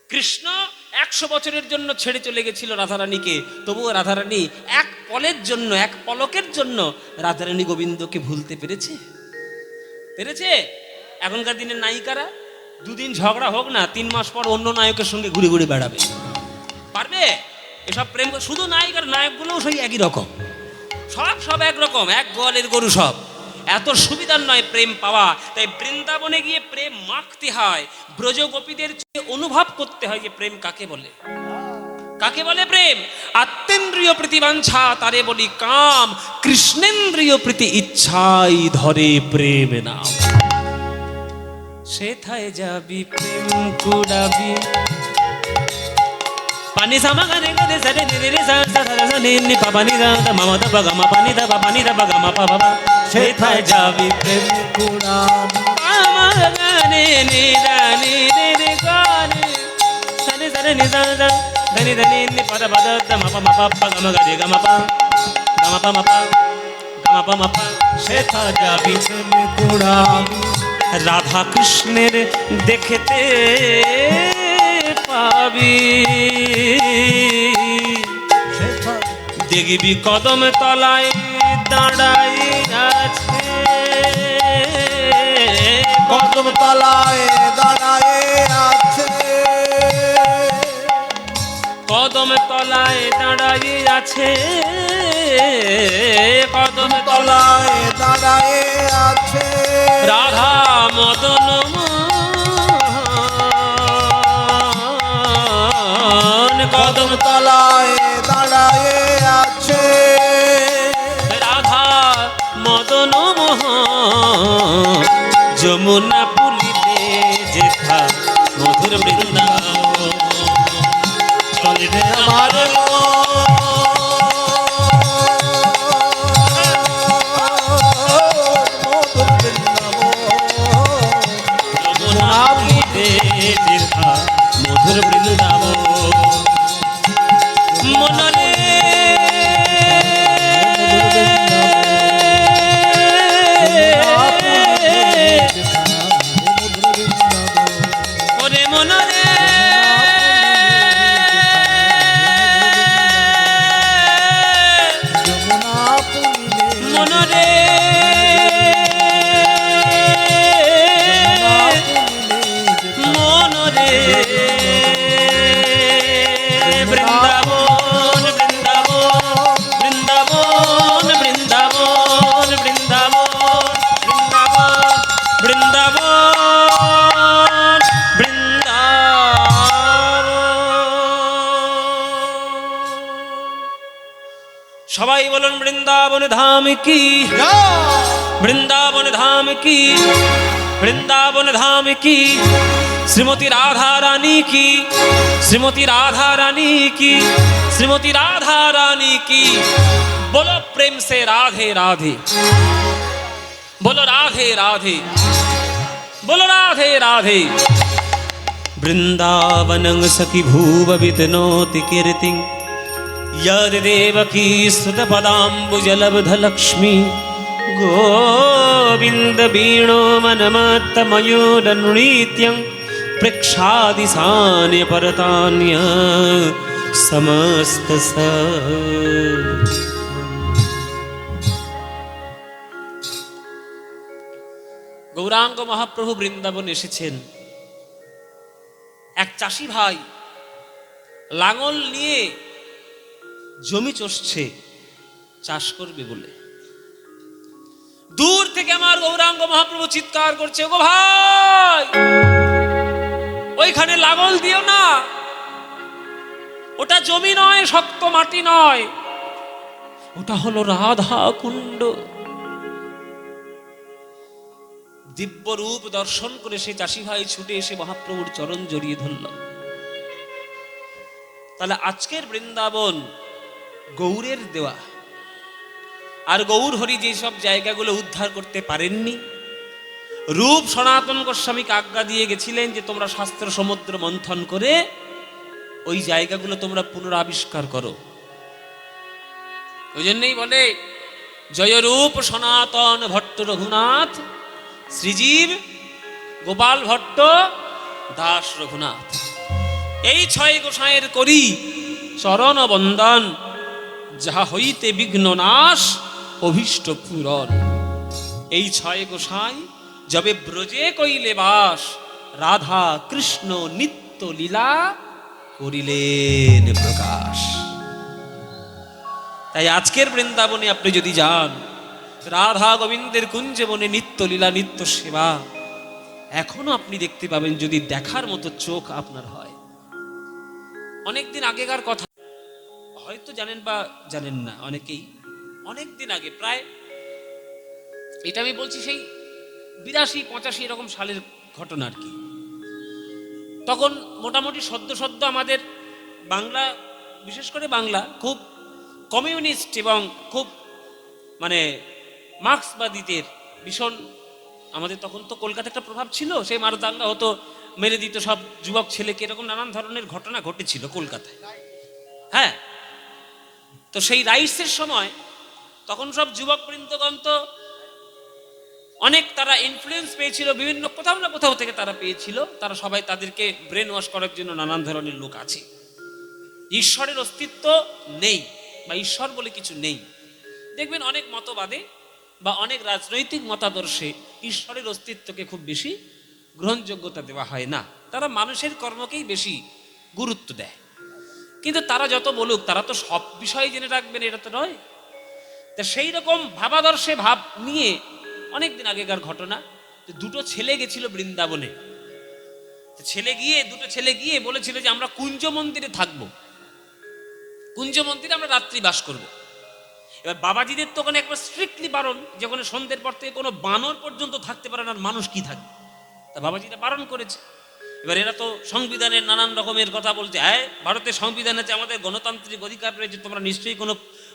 কৃষ্ণ 100 বছরের জন্য ছেড়ে চলে গেছিল রাধারানীকে, তবুও রাধারানী এক পলের জন্য, এক পলকের জন্য রাধারানী গোবিন্দকে ভুলতে পেরেছে? পেরেছে? এখনকার দিনের নায়িকারা 2 দিন ঝগড়া হোক না, 3 মাস পর অন্য নায়কের সঙ্গে ঘুরে ঘুরে বেড়াবে। পারবে? এসব প্রেম শুধু নায়িকার, নায়কগুলোও সেই একই রকম, সব একরকম, এক গোয়ালের গরু সব। এত সুবিধার নয় প্রেম পাওয়া। তাই বৃন্দাবনে গিয়ে প্রেম মাখতে হয়, ব্রজ গোপীদের অনুভব করতে হয় যে প্রেম কাকে বলে। কাকে বলে প্রেম? আত্মেন্দ্রিয় প্রীতিবাঞ্ছা তারে বলি কাম, কৃষ্ণেন্দ্রিয় প্রীতি ইচ্ছাই ধরে প্রেম নাম। সেথায় যাবি প্রেম কুড়াবি, পানি সামা গানে গানে সারে নিরে রে সা সা সা সা নি নি পা পানি দা দা মামা দা বাগা মা পানি দা বা পানি দা বাগা মা পা বাবা। সেথায় যাবি প্রেম কুড়াবি, আমা গানে নি দা নি রে রে গানে সারে সারে নি দা দা ধনি ধনি নি পা দা বা দা মা পা গা মা গা রে গা মা পা মা পা গা মা পা। সেথায় যাবি প্রেম কুড়াবি, রাধা কৃষ্ণের দেখতে পাবি, দেখবি কদম তলায় দাঁড়াই আছে, কদম তলায় দাঁড়ায় আছে, কদম তলায় দাঁড়াই আছে, কদম তলায় দাঁড়ায় আছে, রাধা মদন কদম তলায় দাঁড়ায় আছে, রাধা মদন মোহন যমুনা পুলিতে যেথা মধুর বৃন্দাবন, চলবে আমার মধুর বৃন্দাবন, যমুনা পুলিতে যেথা মধুর বৃন্দাবন। মনরে ওরে মনরে সবাই বলুন বৃন্দাবন ধাম কি, বৃন্দাবন ধাম কি, বৃন্দাবন ধাম কি, শ্রীমতী রাধা রানী কি, শ্রীমতী রাধা রানী কি, শ্রীমতী রাধা রানী কি। बोलो प्रेम से राधे राधे, बोलो राधे राधे, बोलो राधे राधे। वृंदावनं सखी भूव वितनोति कीर्तिं यद देवकी स्तुत पदाम्बुजलब्ध लक्ष्मी गोविंद वीणो मनमत्त मयूरनृत्यं प्रेक्षादिशान्य परतान्य समस्त स। গৌরাঙ্গ মহাপ্রভু বৃন্দাবন এসেছেন। এক চাষি ভাই লাঙল নিয়ে জমি চষছে চাষ করবে বলে। দূর থেকে আমার গৌরাঙ্গ মহাপ্রভু চিৎকার করছে, গো ভাই ওইখানে লাঙল দিও না, ওটা জমি নয়, শক্ত মাটি নয়, ওটা হলো রাধা কুণ্ড। দিব্য রূপ দর্শন করে সে চাষি ভাই ছুটে এসে মহাপ্রভুর চরণ জড়িয়ে ধরল। তাহলে আজকের বৃন্দাবন গৌরের দেওয়া, আর গৌর হরি যেসব জায়গাগুলো উদ্ধার করতে পারেননি, রূপ সনাতন গোস্বামীকে আজ্ঞা দিয়ে গেছিলেন যে তোমরা শাস্ত্র সমুদ্র মন্থন করে ওই জায়গাগুলো তোমরা পুনরাবিষ্কার করো। ওই জন্যই বলে জয় রূপ সনাতন ভট্ট রঘুনাথ, শ্রীজীব গোপাল ভট্ট দাস রঘুনাথ। এই ছয় গোসাঁয়ের করি চরণ বন্দন, যাহা হইতে বিঘ্ন নাশ অভীষ্ট পূরণ। এই ছয় গোসাঁই যবে ব্রজে কইলে বাস, রাধা কৃষ্ণ নিত্য লীলা করিলেন প্রকাশ। তাই আজকের বৃন্দাবনে আপনি যদি যান, রাধা গোবিন্দের কুঞ্জে বনে নিত্য লীলা নিত্য সেবা এখনো আপনি দেখতে পাবেন, যদি দেখার মতো চোখ আপনার হয়। অনেকদিন আগেকার কথা, হয়তো জানেন বা জানেন না অনেকেই, অনেকদিন আগে, প্রায় এটা আমি বলছি সেই 82-85 এরকম সালের ঘটনা আর কি। তখন মোটামুটি সদ্য সদ্য আমাদের বাংলা, বিশেষ করে বাংলা খুব কমিউনিস্ট এবং খুব মানে মার্ক্সবাদীদের ভীষণ, আমাদের তখন তো কলকাতা একটা প্রভাব ছিল, সেই মারদাঙ্গা হতো, মেরে দিত সব যুবক ছেলেকে, এরকম নানান ধরনের ঘটনা ঘটেছিল কলকাতায়। হ্যাঁ, তো সেই রাইটসের সময় তখন সব যুবক বৃন্দগণ তো অনেক, তারা ইনফ্লুয়েন্স পেয়েছিল বিভিন্ন কোথাও না কোথাও থেকে তারা পেয়েছিল। তারা সবাই তাদেরকে ব্রেন ওয়াশ করার জন্য নানান ধরনের লোক আছে। ঈশ্বরের অস্তিত্ব নেই বা ঈশ্বর বলে কিছু নেই। দেখবেন অনেক মতবাদে বা অনেক রাজনৈতিক মতাদর্শে ঈশ্বরের অস্তিত্বকে খুব বেশি গ্রহণযোগ্যতা দেওয়া হয় না, তারা মানুষের কর্মকেই বেশি গুরুত্ব দেয়। কিন্তু তারা যত বলুক, তারা তো সব বিষয় জেনে রাখবেন এটা তো নয়। তা সেই রকম ভাবাদর্শে ভাব নিয়ে অনেকদিন আগেকার ঘটনা, দুটো ছেলে গেছিল বৃন্দাবনে। দুটো ছেলে গিয়ে বলেছিল যে আমরা কুঞ্জ মন্দিরে থাকবো, কুঞ্জ মন্দিরে আমরা রাত্রি বাস করব। এবার বাবাজিদের তো ওখানে একবার স্ট্রিক্টলি বারণ, যেখানে সন্ধ্যের পর থেকে কোনো বানর পর্যন্ত থাকতে পারে না, মানুষ কি থাকবে, তা বাবাজিরা বারণ করেছে। এবার এরা তো সংবিধানের নানান রকমের কথা বলছে, হ্যাঁ ভারতের সংবিধান আছে, আমাদের গণতান্ত্রিক অধিকার রয়েছে, তোমরা নিশ্চয়ই কোনো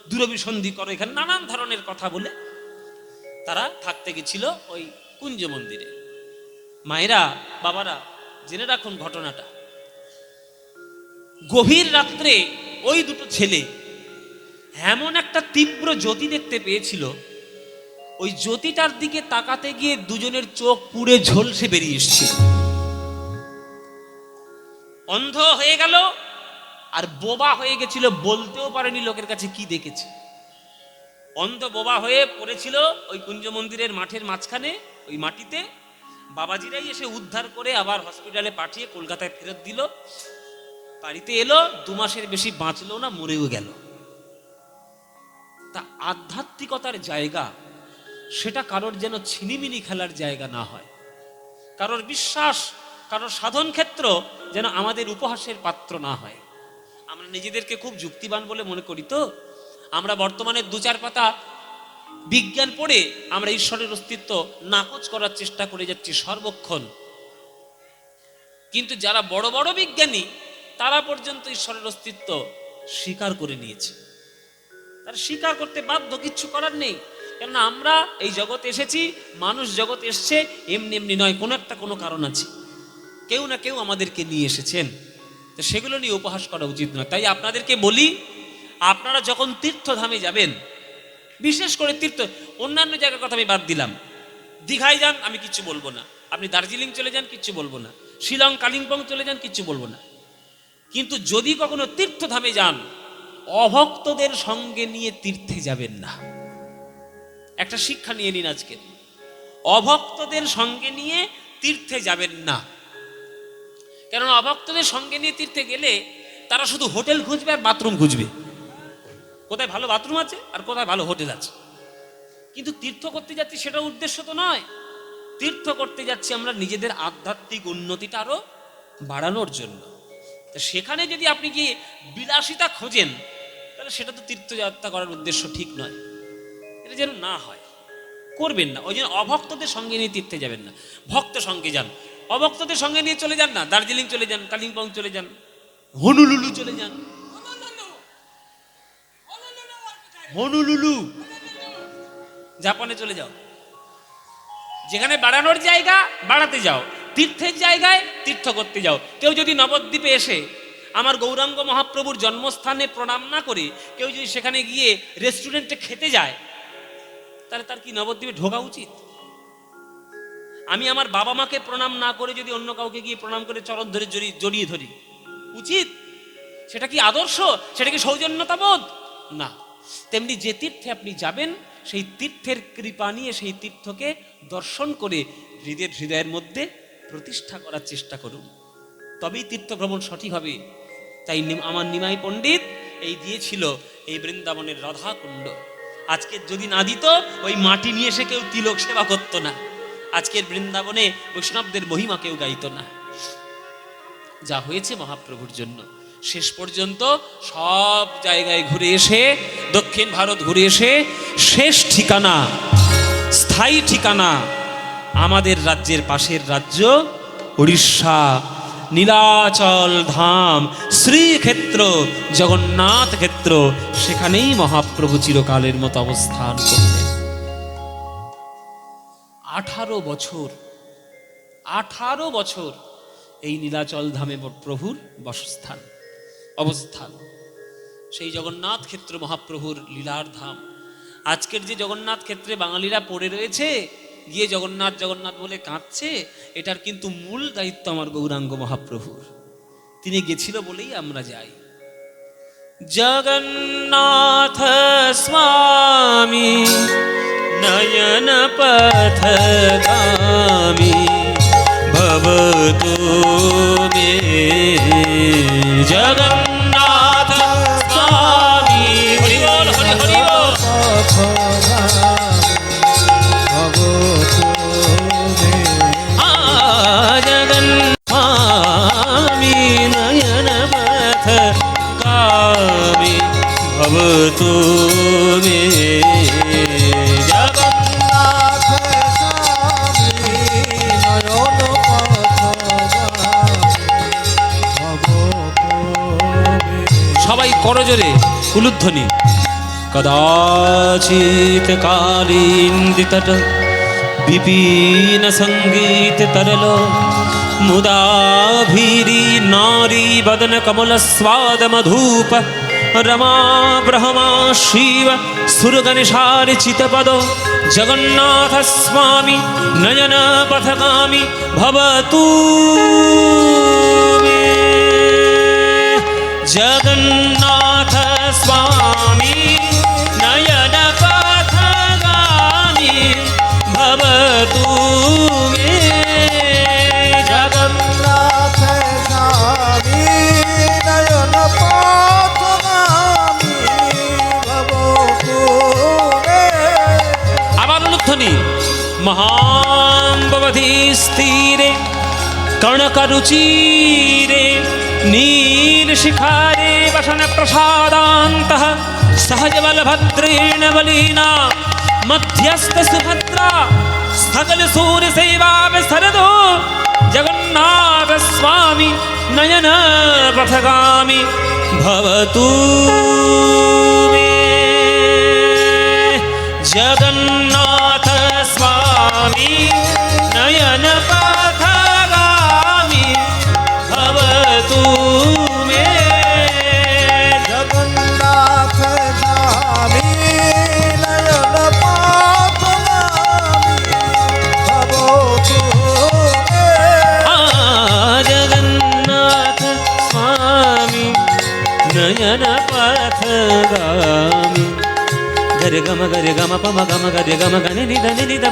দূরভিসন্ধি করো, এখানে নানান ধরনের কথা বলে তারা থাকতে গেছিল ওই কুঞ্জ মন্দিরে। মায়েরা বাবারা জেনে রাখুন ঘটনাটা, গভীর রাত্রে ওই দুটো ছেলে এমন একটা তীব্র জ্যোতি দেখতে পেয়েছিল, ওই জ্যোতিটার দিকে তাকাতে গিয়ে দুজনের চোখ পুড়ে ঝলসে বেরিয়ে এসেছিল। অন্ধ হয়ে গেল আর বোবা হয়ে গেছিল, বলতেও পারেনি লোকের কাছে কি দেখেছে। অন্ধ বোবা হয়ে পড়েছিল ওই কুঞ্জ মন্দিরের মাঠের মাঝখানে, ওই মাটিতে। বাবাজিরাই এসে উদ্ধার করে আবার হসপিটালে পাঠিয়ে কলকাতায় ফেরত দিল। বাড়িতে এলো, 2 মাসের বেশি বাঁচলো না, মরেও গেল। তা আধ্যাত্মিকতার জায়গা সেটা কারোর যেন ছিনিমিনি খেলার জায়গা না হয়, কারোর বিশ্বাস, কারোর সাধন ক্ষেত্র যেন আমাদের উপহাসের পাত্র না হয়। আমরা নিজেদেরকে খুব যুক্তিবান বলে মনে করি তো, আমরা বর্তমানে 2-4 পাতা বিজ্ঞান পড়ে আমরা ঈশ্বরের অস্তিত্ব নাকচ করার চেষ্টা করে যাচ্ছি সর্বক্ষণ, কিন্তু যারা বড় বড় বিজ্ঞানী তারা পর্যন্ত ঈশ্বরের অস্তিত্ব স্বীকার করে নিয়েছে। তারা স্বীকার করতে বাধ্য, কিচ্ছু করার নেই। কেননা আমরা এই জগতে এসেছি, মানুষ জগৎ এসছে এমনি এমনি নয়, কোনো কারণ আছে, কেউ না কেউ আমাদেরকে নিয়ে এসেছেন। তো সেগুলো নিয়ে উপহাস করা উচিত নয়। তাই আপনাদেরকে বলি, আপনারা যখন তীর্থধামে যাবেন, বিশেষ করে অন্যান্য জায়গার কথা আমি বাদ দিলাম, দীঘায় যান আমি কিচ্ছু বলবো না, আপনি দার্জিলিং চলে যান কিচ্ছু বলবো না, শিলং কালিম্পং চলে যান কিচ্ছু বলবো না, কিন্তু যদি কখনো তীর্থধামে যান অভক্তদের সঙ্গে নিয়ে তীর্থে যাবেন না। একটা শিক্ষা নিয়ে নিন আজকে, অভক্তদের সঙ্গে নিয়ে তীর্থে যাবেন না। কেননা অভক্তদের সঙ্গে নিয়ে তীর্থে গেলে তারা শুধু হোটেল খুঁজবে আর বাথরুম খুঁজবে, কোথায় ভালো বাথরুম আছে আর কোথায় ভালো হোটেল আছে। কিন্তু তীর্থ করতে যাচ্ছি সেটার উদ্দেশ্য তো নয়। তীর্থ করতে যাচ্ছি আমরা নিজেদের আধ্যাত্মিক উন্নতিটা আরো বাড়ানোর জন্য। তো সেখানে যদি আপনি গিয়ে বিলাসিতা খোঁজেন তাহলে সেটা তো তীর্থযাত্রা করার উদ্দেশ্য ঠিক নয়, এটা যেন না হয়, করবেন না। ওই জন্য অভক্তদের সঙ্গে নিয়ে তীর্থে যাবেন না, ভক্ত সঙ্গে যান। অভক্তদের সঙ্গে নিয়ে চলে যান না, দার্জিলিং চলে যান, কালিম্পং চলে যান, হনুলুলু চলে যান। হনুলুলু জাপানে চলে যাও, যেখানে বাড়ানোর জায়গা বাড়াতে যাও, তীর্থের জায়গায় তীর্থ করতে যাও। কেউ যদি নবদ্বীপে এসে আমার গৌরাঙ্গ মহাপ্রভুর জন্মস্থানে প্রণাম না করে কেউ যদি সেখানে গিয়ে রেস্টুরেন্টে খেতে যায়, তাহলে তার কি নবদ্বীপে ঢোকা উচিত? আমি আমার বাবা মাকে প্রণাম না করে যদি অন্য কাউকে গিয়ে প্রণাম করে চরণ ধরে জড়িয়ে ধরি, উচিত? সেটা কি আদর্শ? সেটা কি সৌজন্যতাবোধ? না। তেমনি যে তীর্থে আপনি যাবেন সেই তীর্থের কৃপা নিয়ে সেই তীর্থকে দর্শন করে হৃদয়ের মধ্যে প্রতিষ্ঠা করার চেষ্টা করুন, তবেই তীর্থ ভ্রমণ সঠিক হবে। তাই আমার নিমাই পণ্ডিত এই দিয়েছিল এই বৃন্দাবনের রাধা কুণ্ড। আজকে যদি না দিত ওই মাটি নিয়ে এসে কেউ তিলক সেবা করতো না, আজকের বৃন্দাবনে বৈষ্ণবদের মহিমা কেউ গাইতো না। যা হয়েছে মহাপ্রভুর জন্য। শেষ পর্যন্ত সব জায়গায় ঘুরে এসে, দক্ষিণ ভারত ঘুরে এসে শেষ ঠিকানা, স্থায়ী ঠিকানা আমাদের রাজ্যের পাশের রাজ্য উড়িষ্যা, নীলাচল ধাম, শ্রীক্ষেত্র, জগন্নাথ ক্ষেত্র, সেখানেই মহাপ্রভু চিরকালের মতো অবস্থান করলেন। 18 বছর এই নীলাচল ধামে প্রভুর বাসস্থান, অবস্থান। সেই জগন্নাথ ক্ষেত্র মহাপ্রভুর লীলার ধাম। আজকের যে জগন্নাথ ক্ষেত্রে বাঙালিরা পড়ে রয়েছে, গিয়ে জগন্নাথ জগন্নাথ বলে কাঁদছে, এটার কিন্তু মূল দায়িত্ব আমার গৌরাঙ্গ মহাপ্রভুর। তিনি গেছিল বলেই আমরা যাই। জগন্নাথ স্বামী নয়ন পথগামী ভবতু মে, জগন্নাথ স্বামী হরি বল হরি হরি বল। জগন্নাথী নয়ন পথগামী ভবতু মে, জগন্নাথ স্বামী নয়ন সবাই করজোরে উলুধ্বনি। কদাচিৎ কালিন্দিতট বিপিন সঙ্গীত তরল, মুদাভীরি নারী বদন কমল স্বাদ মধুপ, রমা ব্রহ্মা শিব সুরগণেশার চিতপদ, জগন্নাথ স্বামী নয়ন পথগামী ভবতু মে, জগন্নাথ স্বামী নয়ন পথগামী ভবতু মে, জগন্নাথ স্বামী নয়ন পথগামী ভবতু মে। আবার অনুধ্বনি। মহাম্ববধি স্থিরে কর্ণকরুচিরে नीलशिखारे वसन प्रसादान्तः सहज बलभद्रेण बलिना मध्यस्थ सुभद्रा सकल सूर्य सेवा सरदो जगन्नाथ स्वामी नयन पथगामी भवतु मे जगन्नाथ स्वामी नयन पथगामी भवतु मे जगन्नाथ स्वामी नयन पाथगामी भवतु मे जगन्नाथ स्वामी नयन पथगामी गरे गम पम गम गरे गम गनि नि द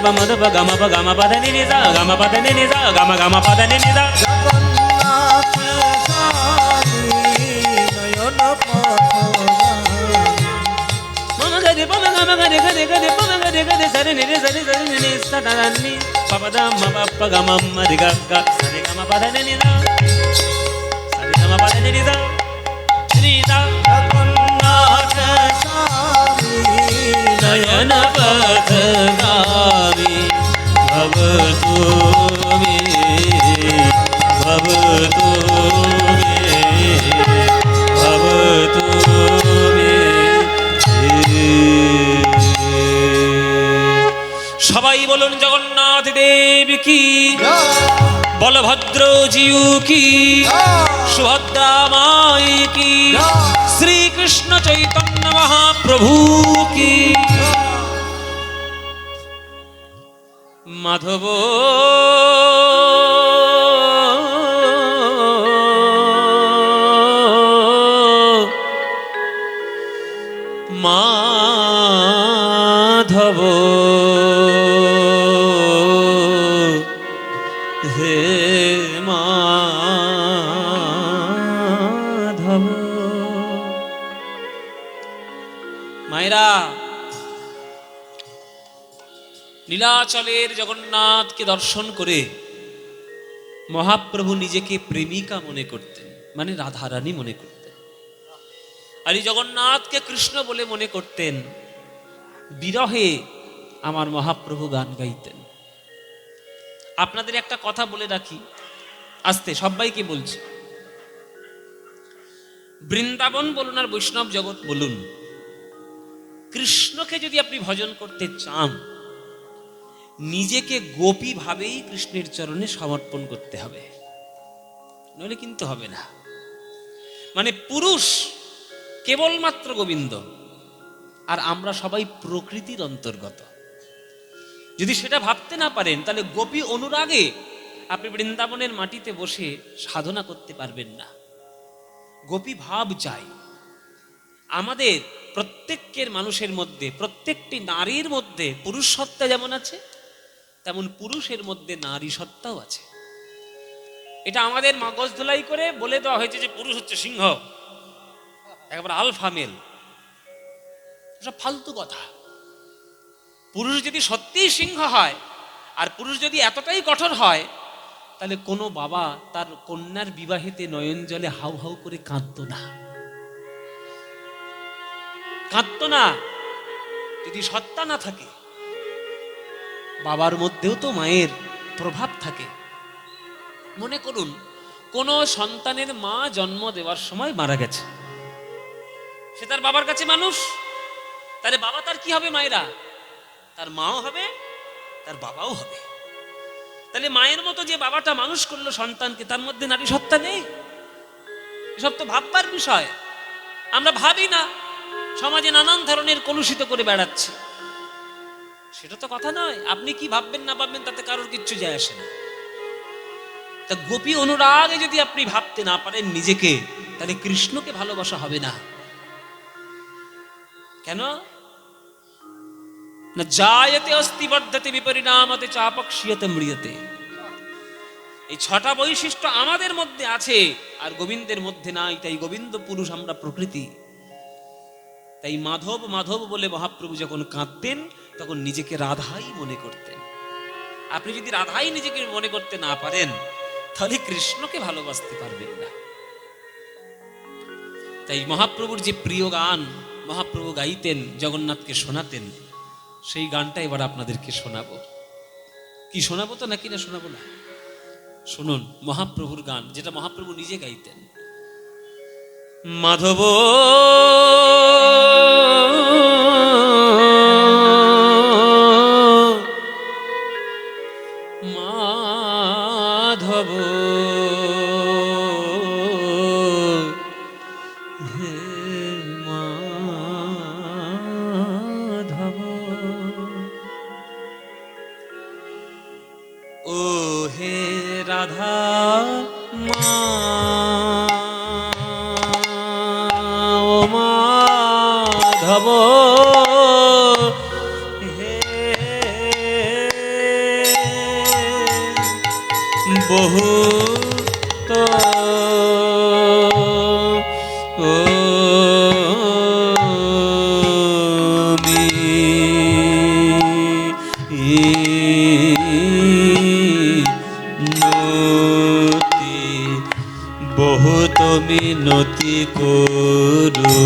पम द प गम पद नि नि द गम पद नि नि द गम पद नि नि द जगन्नाथ स्वामी नयन पाथगामी मम गरे पम गम गरे गरे गरे पम गरे गरे सरे नि रे सरे सरे नि नि स द नि प प द म प प गम म रि ग ग सरे गम पद नि नि द सरे गम पद नि नि द नि द जगन्नाथ स्वामी नयन पथगामी भवतु मे भवतु मे भवतु मे সবাই বলুন জগন্নাথ দেব কি বলভদ্র জিউ কি সুভদ্রা মাই কি শ্রীকৃষ্ণ চৈতন্য মহাপ্রভু কি মাধব মাধব হে মাধব মায়েরা নীলাচলের জগন্নাথকে দর্শন করে মহাপ্রভু নিজেকে প্রেমিকা মনে করতেন, মানে রাধারানী মনে করতেন। আর এই জগন্নাথকে কৃষ্ণ বলে মনে করতেন। বিরহে আমার মহাপ্রভু গান গাইতেন। আপনাদের একটা কথা বলে রাখি, আস্তে সবাইকে বলছি, বৃন্দাবন বলুন আর বৈষ্ণব জগৎ বলুন, কৃষ্ণকে যদি আপনি ভজন করতে চান, নিজেকে গোপী ভাবেই কৃষ্ণের চরণে সমর্পণ করতে হবে, নইলে কিন্তু হবে না। মানে পুরুষ কেবলমাত্র গোবিন্দ, আর আমরা সবাই প্রকৃতির অন্তর্গত। যদি সেটা ভাবতে না পারেন, তাহলে গোপী অনুরাগে আপনি বৃন্দাবনের মাটিতে বসে সাধনা করতে পারবেন না। গোপী ভাব চাই। আমাদের প্রত্যেকের মানুষের মধ্যে, প্রত্যেকটি নারীর মধ্যে পুরুষ সত্তা যেমন আছে, তেমন পুরুষের মধ্যে নারী সত্তাও আছে। এটা আমাদের মগজ ধোলাই করে বলে দেওয়া হয়েছে যে পুরুষ হচ্ছে সিংহ, একেবারে আলফা মেল। সব ফালতু কথা। পুরুষ যদি সত্যিই সিংহ হয়, আর পুরুষ যদি এতটাই কঠোর হয়, তাহলে কোনো বাবা তার কন্যার বিবাহেতে নয়ন জলে হাউ হাউ করে কাঁদতো না, কাঁদতো না। যদি সত্তা না থাকে, বাবার মধ্যেও তো মায়ের প্রভাব থাকে। মনে করুন, কোন সন্তানের মা জন্ম দেওয়ার সময় মারা গেছে, সে তার বাবার কাছে মানুষ, তাহলে বাবা তার কি হবে? মায়েরা তার মাও হবে, তার বাবাও হবে। তাহলে মায়ের মতো যে বাবাটা মানুষ করলো সন্তানকে, তার মধ্যে নারী সত্তা নেই? এসব তো ভাববার বিষয়। আমরা ভাবি না, সমাজে নানান ধরনের কলুষিত করে বেড়াচ্ছি। সেটা তো কথা নয়। আপনি কি ভাববেন না ভাববেন তাতে কারোর কিচ্ছু যায় আসে না। তা গোপী অনুরাগে যদি আপনি ভাবতে না পারেন নিজেকে, তাহলে কৃষ্ণকে ভালোবাসা হবে না। কেন না? জায়তে অস্তি বর্ধতে বিপরিণামতে চাপক্ষীয়তে মৃয়তে। এই ছটা বৈশিষ্ট্য আমাদের মধ্যে আছে, আর গোবিন্দের মধ্যে নাই। তাই গোবিন্দ পুরুষ, আমরা প্রকৃতি। তাই মাধব মাধব বলে মহাপ্রভু যখন কাঁদতেন, তখন নিজেকে রাধাই মনে করতেন। আপনি যদি রাধাই নিজেকে মনে করতে না পারেন, তাহলে কৃষ্ণকে ভালোবাসতে পারবেন না। তাই মহাপ্রভুর যে প্রিয় গান মহাপ্রভু গাইতেন, জগন্নাথকে শোনাতেন, সেই গানটা এবার আপনাদেরকে শোনাবো। কি শোনাবো তো নাকি না শোনাবো না? শুনুন মহাপ্রভুর গান, যেটা মহাপ্রভু নিজে গাইতেন। মাধব মাধব হে মাধব, ও হে রাধা মা, ও মাধব হে বহু তো বহুত মিনতি করু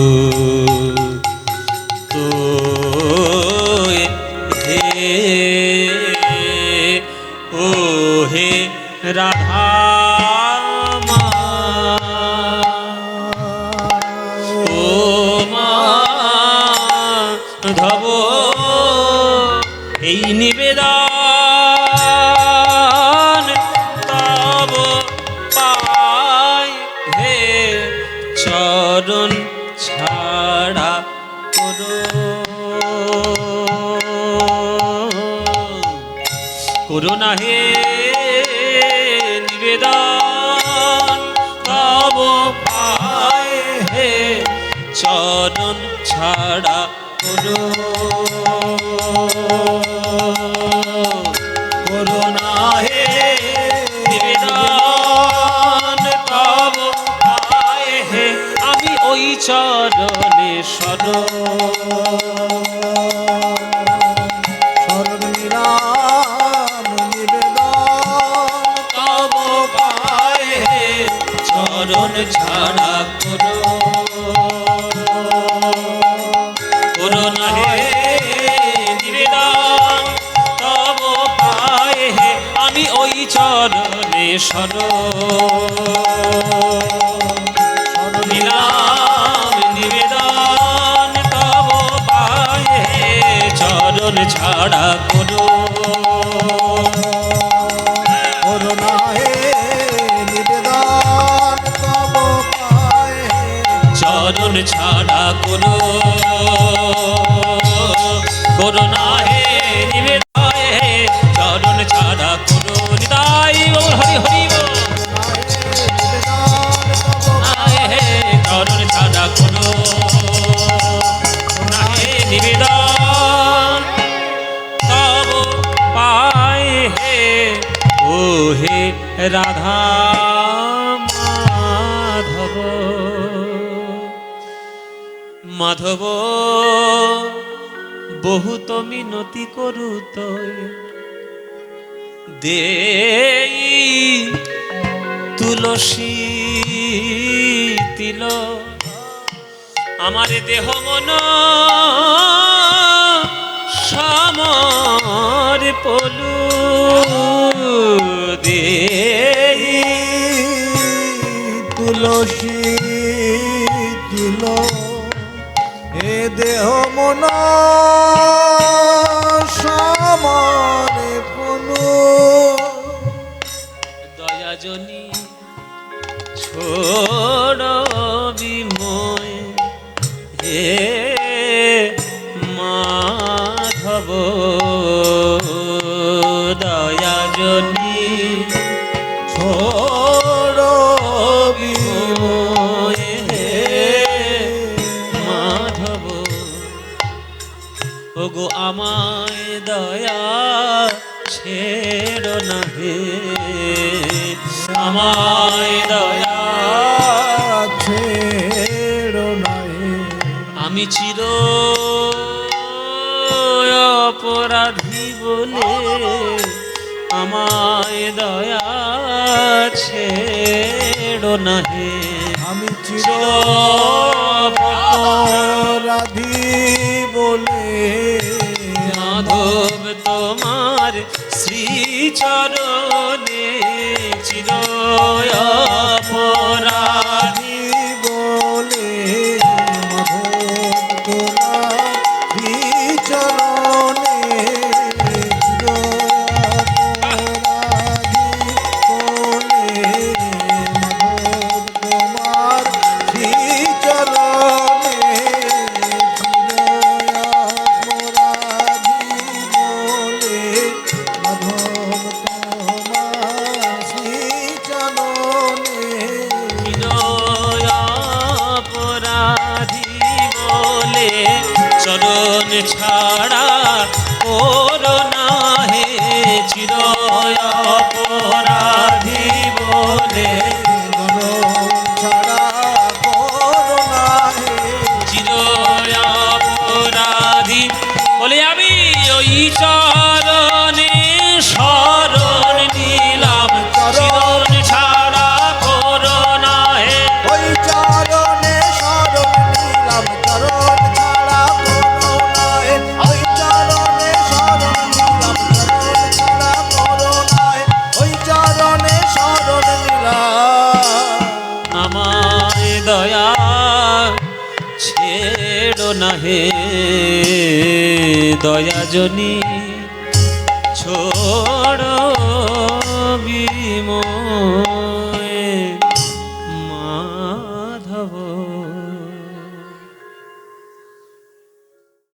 তো হে ও হে রাধা মা, ও মাধব এই নিবেদন তব পাই হে চরণ ছাড়া করুণা হে নিবেদন তব পাই হে চরণ ছাড়া করুণা হে নিবেদন তব পাই হে আমি ওই চরণে শরণ নিরাম নিবেদন তব পাই হে চরণ ছাড়া করুণা হে নিবেদন তব পাই হে আমি ওই চরণে নিলাম নিবেদন তব পাই হে চরণ ছাড়া করুণা হে নিবেদন তব পায় চরণ ছাড়া করুণা হে নিবেদন হে চরণ ছাড়া নিতাই গৌর হরি হরি বল। চরণ ছাড়া করুণা হে নিবেদন তব পায় হে ও হে রাধা মাধব মাধব বহুত মিনতি করু তৈ দেই তুলসী তিল আমার দেহ মন সমর পলু দেই তুলসী দিল হে দেহ মন সমানে পুনু দয়াজনী ছোড় বিময় হে মাধব দয়াজনী ছোড় বিময় হে মাধব ওগো আমায় দয়া ছেড়ো না হে আমায় দয়া ছেড়ো নাই আমি চির অপরাধী বলে আমায় দয়া ছেড়ো না হে আমি চির চরণে চির অপরাধী বলে মাধব তোমার চরণে চরণ ছাড়া করোনা হে চির অপরাধী বলে ছাড়া করোনা হে চির অপরাধী বলে আমি ওই চরণে শরণ নিলাম চরণ ছাড়া করোনা হে ওই চরণে শরণ নিলাম চরণ ছাড়া করোনা হে ওই চরণে শরণ নিলাম চরণ ছাড়া করোনা হে ওই চরণে শরণ নিলাম আমার দয়া ছেড়ো না হে দয়া জনি ছোড়ো